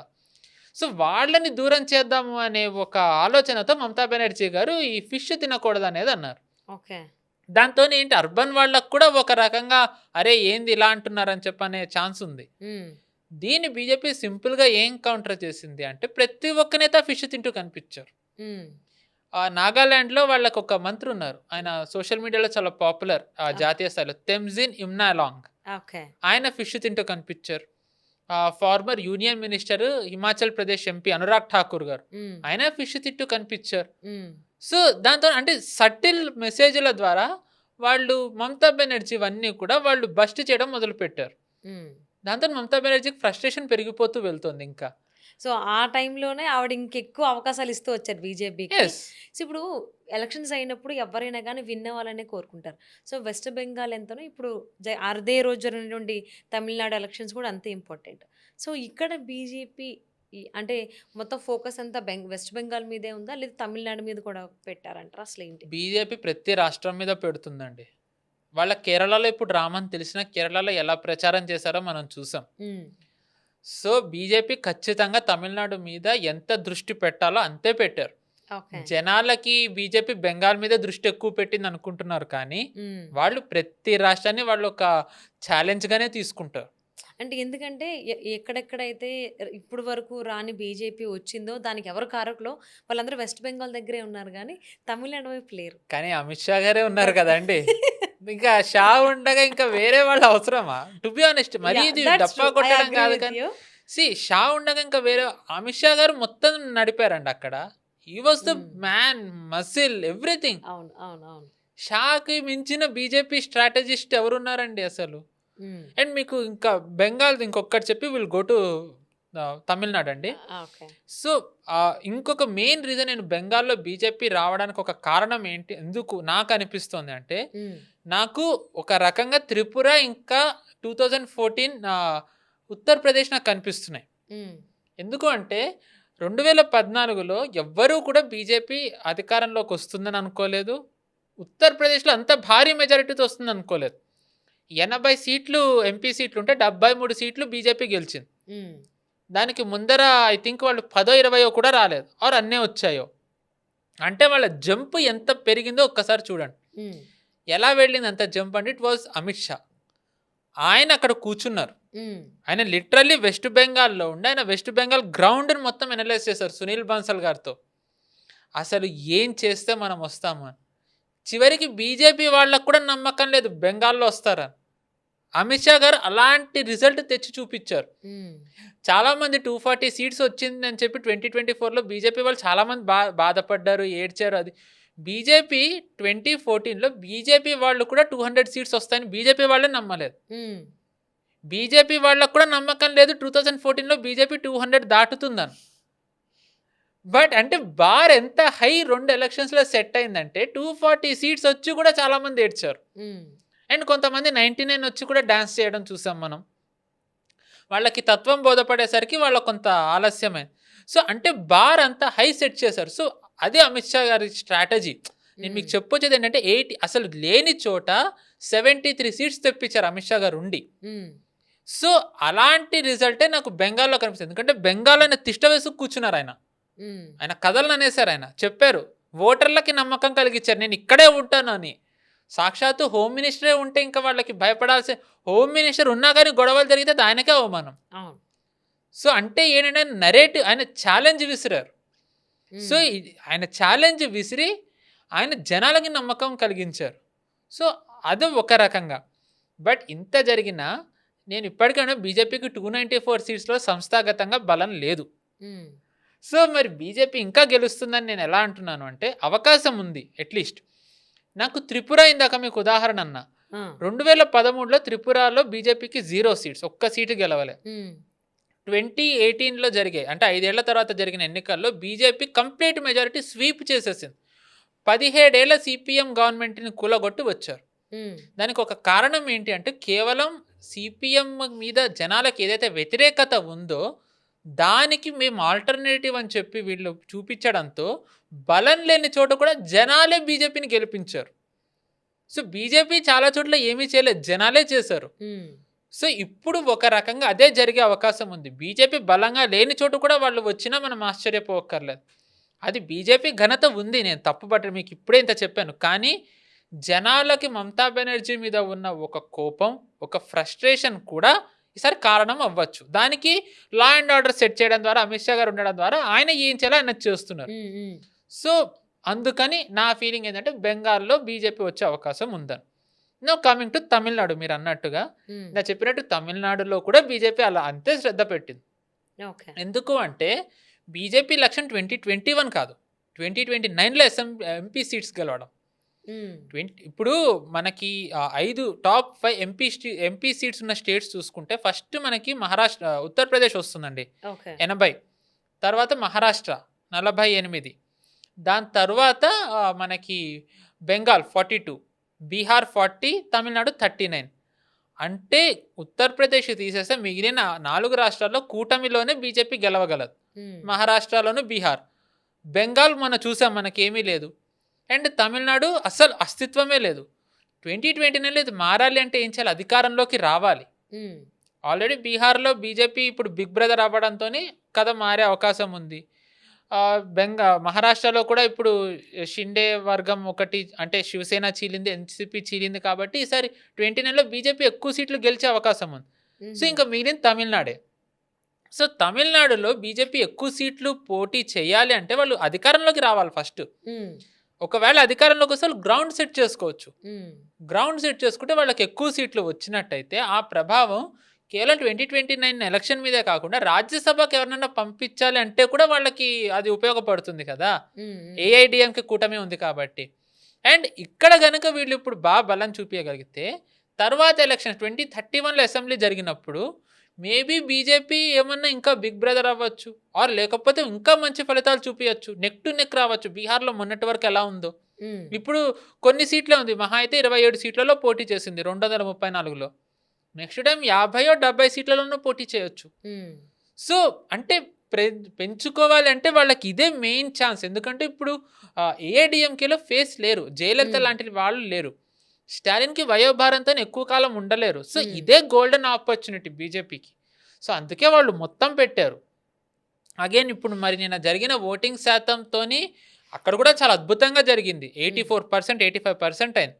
సో వాళ్ళని దూరం చేద్దాము అనే ఒక ఆలోచనతో మమతా బెనర్జీ గారు ఈ ఫిష్ తినకూడదు అనేది అన్నారు. దాంతో ఏంటి అర్బన్ వాళ్ళకు కూడా ఒక రకంగా అరే ఏంది ఇలా అంటున్నారని చెప్పనే ఛాన్స్ ఉంది. దీన్ని బీజేపీ సింపుల్గా ఏం కౌంటర్ చేసింది అంటే ప్రతి ఒక్క నేత ఫిష్ తింటూ కనిపించారు. నాగాలాండ్లో వాళ్ళకు ఒక మంత్రి ఉన్నారు, ఆయన సోషల్ మీడియాలో చాలా పాపులర్ జాతీయ స్థాయిలో, తెమ్జిన్ ఇమ్నాలాంగ్. ఆయన ఫిష్ తింటూ కనిపించారు. Former union minister Himachal Pradesh MP Anurag Thakur గారు, ఆయన ఫిష్ తింటూ కనిపించారు. సో దాంతో అంటే సటిల్ మెసేజ్ల ద్వారా వాళ్ళు మమతా బెనర్జీ ఇవన్నీ కూడా వాళ్ళు బస్ట్ చేయడం మొదలుపెట్టారు. దాంతో మమతా బెనర్జీకి ఫ్రస్ట్రేషన్ పెరిగిపోతూ వెళ్తుంది ఇంకా. సో ఆ టైంలోనే ఆవిడ ఇంకెక్కువ అవకాశాలు ఇస్తూ వచ్చారు బీజేపీకి. సో ఇప్పుడు ఎలక్షన్స్ అయినప్పుడు ఎవరైనా కానీ విన్ అవ్వాలనే కోరుకుంటారు. సో వెస్ట్ బెంగాల్ ఎంతనో ఇప్పుడు అదే రోజు జరిగినటువంటి తమిళనాడు ఎలక్షన్స్ కూడా అంతే ఇంపార్టెంట్. సో ఇక్కడ బీజేపీ అంటే మొత్తం ఫోకస్ అంతా వెస్ట్ బెంగాల్ మీదే ఉందా లేదా తమిళనాడు మీద కూడా పెట్టారంటారా? అసలు ఏంటి? బీజేపీ ప్రతి రాష్ట్రం మీద పెడుతుందండి. వాళ్ళ కేరళలో ఇప్పుడు రామని తెలిసిన కేరళలో ఎలా ప్రచారం చేశారో మనం చూసాం. సో బీజేపీ ఖచ్చితంగా తమిళనాడు మీద ఎంత దృష్టి పెట్టాలో అంతే పెట్టారు. జనాలకి బీజేపీ బెంగాల్ మీద దృష్టి ఎక్కువ పెట్టింది అనుకుంటున్నారు, కానీ వాళ్ళు ప్రతి రాష్ట్రాన్ని వాళ్ళు ఒక ఛాలెంజ్ గానే తీసుకుంటారు. అంటే ఎందుకంటే ఎక్కడెక్కడైతే ఇప్పుడు వరకు రాని బీజేపీ వచ్చిందో దానికి ఎవరు కారకులో వాళ్ళందరూ వెస్ట్ బెంగాల్ దగ్గరే ఉన్నారు, కానీ తమిళనాడు వైపు లేరు. కానీ అమిత్ షా గారే ఉన్నారు కదండి. ఇంకా షా ఉండగా ఇంకా వేరే వాళ్ళు అవసరమా? టు బి ఆనెస్ట్, మరి ఇది డప్పా కొట్టడం కాదు, కానీ షా ఉండగా ఇంకా వేరే, అమిత్ షా గారు మొత్తం నడిపారండి అక్కడ. He was the man, muscle, everything. షాకి మించిన బీజేపీ స్ట్రాటజిస్ట్ ఎవరున్నారండి అసలు? అండ్ మీకు ఇంకా బెంగాల్ ఇంకొకటి చెప్పి విల్ గో టు తమిళనాడు అండి. సో ఇంకొక మెయిన్ రీజన్ నేను బెంగాల్లో బీజేపీ రావడానికి ఒక కారణం ఏంటి, ఎందుకు నాకు అనిపిస్తుంది అంటే, నాకు ఒక రకంగా త్రిపుర ఇంకా 2014 ఉత్తరప్రదేశ్ నాకు కనిపిస్తున్నాయి. ఎందుకు అంటే 2014లో ఎవ్వరూ కూడా బీజేపీ అధికారంలోకి వస్తుందని అనుకోలేదు, ఉత్తరప్రదేశ్లో అంత భారీ మెజారిటీతో వస్తుంది అనుకోలేదు. 80 సీట్లు ఎంపీ సీట్లు ఉంటే 73 సీట్లు బీజేపీ గెలిచింది. దానికి ముందర ఐ థింక్ వాళ్ళు 10-20 కూడా రాలేదు, ఆర్ అన్నీ వచ్చాయో. అంటే వాళ్ళ జంప్ ఎంత పెరిగిందో ఒక్కసారి చూడండి. ఎలా వెళ్ళింది అంత జంప్ అంటే ఇట్ వాజ్ అమిత్ షా. ఆయన అక్కడ కూర్చున్నారు, ఆయన లిటరల్లీ వెస్ట్ బెంగాల్లో ఉండి ఆయన వెస్ట్ బెంగాల్ గ్రౌండ్ని మొత్తం అనలైజ్ చేశారు సునీల్ బన్సల్ గారితో. అసలు ఏం చేస్తే మనం వస్తాము అని. చివరికి బీజేపీ వాళ్ళకు కూడా నమ్మకం లేదు బెంగాల్లో వస్తారని. అమిత్ షా గారు అలాంటి రిజల్ట్ తెచ్చి చూపించారు. చాలామంది 240 సీట్స్ వచ్చిందని చెప్పి 2024లో బీజేపీ వాళ్ళు చాలామంది బాధపడ్డారు, ఏడ్చారు. అది బీజేపీ 2014లో బీజేపీ వాళ్ళు కూడా 200 సీట్స్ వస్తాయని బీజేపీ వాళ్ళే నమ్మలేదు. బీజేపీ వాళ్ళకు కూడా నమ్మకం లేదు 2014లో బీజేపీ 200 దాటుతుందని. బట్ అంటే బార్ ఎంత హై 2 ఎలక్షన్స్లో సెట్ అయిందంటే 240 సీట్స్ వచ్చి కూడా చాలామంది ఏడ్చారు. అండ్ కొంతమంది 99 వచ్చి కూడా డాన్స్ చేయడం చూసాం మనం. వాళ్ళకి తత్వం బోధపడేసరికి వాళ్ళ కొంత ఆలస్యమైంది. సో అంటే బార్ అంతా హై సెట్ చేశారు. సో అదే అమిత్ షా గారి స్ట్రాటజీ. నేను మీకు చెప్పొచ్చేది ఏంటంటే 80 అసలు లేని చోట 73 సీట్స్ తెప్పించారు అమిత్ షా గారు ఉండి. సో అలాంటి రిజల్టే నాకు బెంగాల్లో కనిపిస్తుంది. ఎందుకంటే బెంగాల్ ఆయన తిష్ట వేసుకు కూర్చున్నారు, ఆయన కథలను అనేసారు, ఆయన చెప్పారు, ఓటర్లకి నమ్మకం కలిగించారు నేను ఇక్కడే ఉంటాను అని. సాక్షాత్తు హోమ్ మినిస్టరే ఉంటే ఇంకా వాళ్ళకి భయపడాల్సి, హోమ్ మినిస్టర్ ఉన్నా కానీ గొడవలు జరిగితే ఆయనకే అవమానం. సో అంటే ఏంటంటే నరేటివ్, ఆయన ఛాలెంజ్ విసిరారు. సో ఆయన ఛాలెంజ్ విసిరి ఆయన జనాలకి నమ్మకం కలిగించారు. సో అది ఒక రకంగా. బట్ ఇంత జరిగినా నేను ఇప్పటికైనా బీజేపీకి 294 సీట్స్లో సంస్థాగతంగా బలం లేదు. సో మరి బీజేపీ ఇంకా గెలుస్తుందని నేను ఎలా అంటున్నాను అంటే అవకాశం ఉంది. అట్లీస్ట్ నాకు త్రిపుర ఇందాక మీకు ఉదాహరణ అన్న, 2013లో త్రిపురలో బీజేపీకి 0 సీట్స్, ఒక్క సీటు గెలవలే. 2018లో జరిగాయి, అంటే 5 ఏళ్ల తర్వాత జరిగిన ఎన్నికల్లో బీజేపీ కంప్లీట్ మెజారిటీ స్వీప్ చేసేసింది. 17 ఏళ్ల సిపిఎం గవర్నమెంట్ని కూలగొట్టి వచ్చారు. దానికి ఒక కారణం ఏంటి అంటే కేవలం సిపిఎం మీద జనాలకు ఏదైతే వ్యతిరేకత ఉందో దానికి మేము ఆల్టర్నేటివ్ అని చెప్పి వీళ్ళు చూపించడంతో బలం లేని చోట కూడా జనాలే బీజేపీని గెలిపించారు. సో బీజేపీ చాలా చోట్ల ఏమీ చేయలేదు, జనాలే చేశారు. సో ఇప్పుడు ఒక రకంగా అదే జరిగే అవకాశం ఉంది. బీజేపీ బలంగా లేని చోట కూడా వాళ్ళు వచ్చినా మనం ఆశ్చర్యపోక్కర్లేదు. అది బీజేపీ ఘనత ఉంది, నేను తప్పుపట్ట మీకు ఇప్పుడే ఇంత చెప్పాను. కానీ జనాలకి మమతా బెనర్జీ మీద ఉన్న ఒక కోపం, ఒక ఫ్రస్ట్రేషన్ కూడా ఈసారి కారణం అవ్వచ్చు. దానికి లా అండ్ ఆర్డర్ సెట్ చేయడం ద్వారా, అమిత్ షా గారు ఉండడం ద్వారా ఆయన ఏం చేయాలో ఆయన చేస్తున్నారు. సో అందుకని నా ఫీలింగ్ ఏంటంటే బెంగాల్లో బీజేపీ వచ్చే అవకాశం ఉందని. నో కమింగ్ టు తమిళనాడు, మీరు అన్నట్టుగా నేను చెప్పినట్టు తమిళనాడులో కూడా బీజేపీ అలా అంతే శ్రద్ధ పెట్టింది. ఎందుకు అంటే బీజేపీ ఎలక్షన్ 2021 కాదు, 2029లో ఎంపీ సీట్స్ గెలవడం. ఇప్పుడు మనకి 5 టాప్ 5 ఎంపీ సీట్స్ ఉన్న స్టేట్స్ చూసుకుంటే ఫస్ట్ మనకి మహారాష్ట్ర, ఉత్తరప్రదేశ్ వస్తుందండి 80, తర్వాత మహారాష్ట్ర 48, దాని తర్వాత మనకి బెంగాల్ 42, బీహార్ 40, తమిళనాడు 39. అంటే ఉత్తరప్రదేశ్ తీసేస్తే మిగిలిన 4 రాష్ట్రాల్లో కూటమిలోనే బీజేపీ గెలవగలదు. మహారాష్ట్రలోను బీహార్, బెంగాల్ మనం చూసాం మనకేమీ లేదు, అండ్ తమిళనాడు అసలు అస్తిత్వమే లేదు. 2029లో ఇది మారాలి అంటే ఏం చేయాలి? అధికారంలోకి రావాలి. ఆల్రెడీ బీహార్లో బీజేపీ ఇప్పుడు బిగ్ బ్రదర్ అవ్వడంతో కథ మారే అవకాశం ఉంది. మహారాష్ట్రలో కూడా ఇప్పుడు షిండే వర్గం ఒకటి, అంటే శివసేన చీలింది, ఎన్సీపీ చీలింది, కాబట్టి ఈసారి 29లో బీజేపీ ఎక్కువ సీట్లు గెలిచే అవకాశం ఉంది. సో ఇంకా మిగిలిన తమిళనాడే. సో తమిళనాడులో బీజేపీ ఎక్కువ సీట్లు పోటీ చేయాలి అంటే వాళ్ళు అధికారంలోకి రావాలి ఫస్ట్. ఒకవేళ అధికారంలోకి వస్తే గ్రౌండ్ సెట్ చేసుకోవచ్చు. గ్రౌండ్ సెట్ చేసుకుంటే వాళ్ళకి ఎక్కువ సీట్లు వచ్చినట్టయితే ఆ ప్రభావం కేవలం 2029 ఎలక్షన్ మీదే కాకుండా రాజ్యసభకి ఎవరినైనా పంపించాలి అంటే కూడా వాళ్ళకి అది ఉపయోగపడుతుంది కదా, ఏఐడిఎంకి కూటమి ఉంది కాబట్టి. అండ్ ఇక్కడ గనక వీళ్ళు ఇప్పుడు బాగా బలం చూపించగలిగితే తర్వాత ఎలక్షన్ 2031లో అసెంబ్లీ జరిగినప్పుడు మేబీ బీజేపీ ఏమన్నా ఇంకా బిగ్ బ్రదర్ అవ్వచ్చు, ఆర్ లేకపోతే ఇంకా మంచి ఫలితాలు చూపించచ్చు, నెక్ టు నెక్ రావచ్చు. బీహార్లో మొన్నటి వరకు ఎలా ఉందో ఇప్పుడు కొన్ని సీట్లే ఉంది, మహా అయితే 27 సీట్లలో పోటీ చేసింది 234లో. నెక్స్ట్ టైం 50-70 సీట్లలోనూ పోటీ చేయొచ్చు. సో అంటే పెంచుకోవాలి అంటే వాళ్ళకి ఇదే మెయిన్ ఛాన్స్. ఎందుకంటే ఇప్పుడు ఏఐడిఎంకేలో ఫేస్ లేరు, జయలలిత లాంటి వాళ్ళు లేరు, స్టాలిన్కి వయోభారంతో ఎక్కువ కాలం ఉండలేరు. సో ఇదే గోల్డెన్ ఆపర్చునిటీ బీజేపీకి. సో అందుకే వాళ్ళు మొత్తం పెట్టారు. అగైన్ ఇప్పుడు మరి నిన్న జరిగిన ఓటింగ్ శాతంతో అక్కడ కూడా చాలా అద్భుతంగా జరిగింది, 84%, 85% అయింది.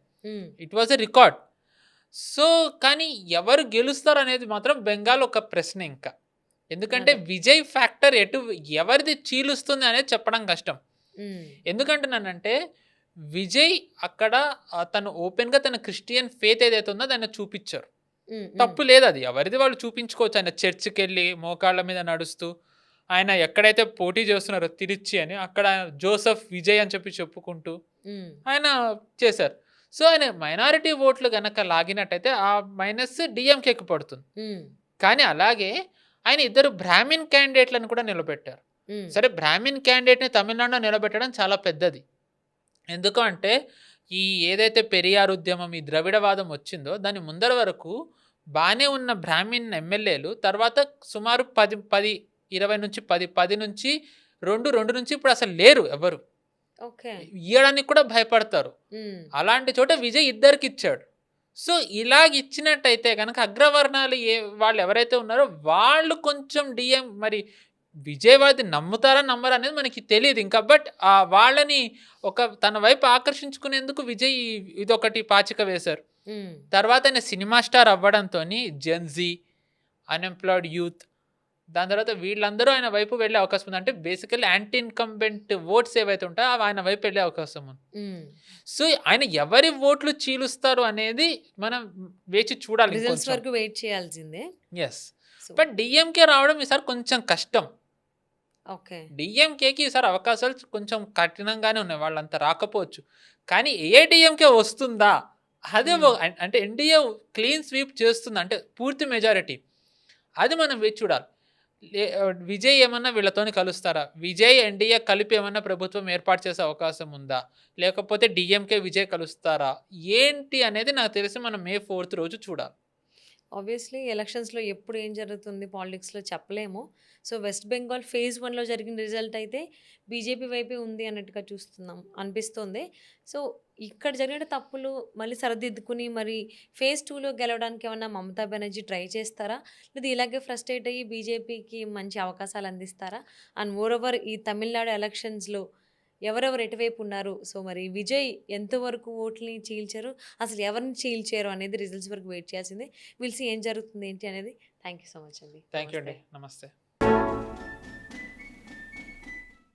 It was a record. So కానీ ఎవరు గెలుస్తారు అనేది మాత్రం బెంగాల్ ఒక ప్రశ్న ఇంకా. ఎందుకంటే విజయ్ ఫ్యాక్టర్ ఎవరిది చీలుస్తుంది అనేది చెప్పడం కష్టం. ఎందుకంటున్నానంటే విజయ్ అక్కడ తను ఓపెన్గా తన క్రిస్టియన్ ఫేత్ ఏదైతే ఉందో దాన్ని చూపించారు. తప్పు లేదు, అది ఎవరిది వాళ్ళు చూపించుకోవచ్చు. ఆయన చర్చ్కి వెళ్ళి మోకాళ్ళ మీద నడుస్తూ, ఆయన ఎక్కడైతే పోటీ చేస్తున్నారో తిరిచి అని అక్కడ జోసెఫ్ విజయ్ అని చెప్పి చెప్పుకుంటూ ఆయన చేశారు. సో ఆయన మైనారిటీ ఓట్లు గనక లాగినట్టయితే ఆ మైనస్ డిఎంకేకి పడుతుంది. కానీ అలాగే ఆయన 2 బ్రాహ్మిన్ క్యాండిడేట్లను కూడా నిలబెట్టారు. సరే, బ్రాహ్మిన్ క్యాండిడేట్ని తమిళనాడులో నిలబెట్టడం చాలా పెద్దది. ఎందుకు అంటే ఈ ఏదైతే పెరియార్ ఉద్యమం, ఈ ద్రవిడవాదం వచ్చిందో దాని ముందర వరకు బాగానే ఉన్న బ్రాహ్మిన్ ఎమ్మెల్యేలు తర్వాత సుమారు 20 నుంచి 10 నుంచి 2 నుంచి ఇప్పుడు అసలు లేరు ఎవరు, ఇవ్వడానికి కూడా భయపడతారు. అలాంటి చోట విజయ్ 2కి ఇచ్చాడు. సో ఇలాగ ఇచ్చినట్టయితే కనుక అగ్రవర్ణాలు వాళ్ళు ఎవరైతే ఉన్నారో వాళ్ళు కొంచెం మరి విజయవాది నమ్ముతారా నమ్మరా అనేది మనకి తెలియదు ఇంకా. బట్ వాళ్ళని తన వైపు ఆకర్షించుకునేందుకు విజయ్ ఇదొకటి పాచిక వేశారు. తర్వాత ఆయన సినిమా స్టార్ అవ్వడంతో జెన్జీ, అన్ఎంప్లాయిడ్ యూత్, దాని తర్వాత వీళ్ళందరూ ఆయన వైపు వెళ్ళే అవకాశం ఉంది. అంటే బేసికల్లీ యాంటీ ఇన్కంబెంట్ ఓట్స్ ఏవైతే ఉంటాయో అవి ఆయన వైపు వెళ్ళే అవకాశం ఉంది. సో ఆయన ఎవరి ఓట్లు చీలుస్తారు అనేది మనం వేచి చూడాలి, రిజల్ట్స్ వరకు వెయిట్ చేయాల్సిందే. ఎస్, బట్ డిఎంకే రావడం ఈసారి కొంచెం కష్టం. డిఎంకేకి ఈసారి అవకాశాలు కొంచెం కఠినంగానే ఉన్నాయి, వాళ్ళంతా రాకపోవచ్చు. కానీ ఏఐడిఎంకే వస్తుందా అదే, అంటే ఎన్డీఏ క్లీన్ స్వీప్ చేస్తుందా అంటే పూర్తి మెజారిటీ, అది మనం వేచి చూడాలి. విజయ్ ఏమన్నా వీళ్ళతోని కలుస్తారా, విజయ్ ఎన్డీఏ కలిపి ఏమన్నా ప్రభుత్వం ఏర్పాటు చేసే అవకాశం ఉందా, లేకపోతే డిఎంకే విజయ్ కలుస్తారా ఏంటి అనేది నాకు తెలిసి మనం May 4th రోజు చూడాలి. ఆబ్వియస్లీ ఎలక్షన్స్లో ఎప్పుడు ఏం జరుగుతుంది పాలిటిక్స్లో చెప్పలేము. సో వెస్ట్ బెంగాల్ phase 1లో జరిగిన రిజల్ట్ అయితే బీజేపీ వైపే ఉంది అన్నట్టుగా అనిపిస్తుంది. సో ఇక్కడ జరిగిన తప్పులు మళ్ళీ సరిదిద్దుకుని మరి phase 2లో గెలవడానికి ఏమన్నా మమతా బెనర్జీ ట్రై చేస్తారా, లేదా ఇలాగే ఫ్రస్ట్రేట్ అయ్యి బీజేపీకి మంచి అవకాశాలు అందిస్తారా? అండ్ మోర్ ఓవర్ ఈ తమిళనాడు ఎలక్షన్స్లో ఎవరెవరు ఎటువైపు ఉన్నారు, సో మరి విజయ్ ఎంతవరకు ఓట్లని చీల్చారు, అసలు ఎవరిని చీల్చారు అనేది రిజల్ట్స్ వరకు వెయిట్ చేయాల్సిందే. విల్ సీ ఏం జరుగుతుంది ఏంటి అనేది. థ్యాంక్ యూ సో మచ్ అండి. థ్యాంక్ యూ నమస్తే. అండి. నమస్తే.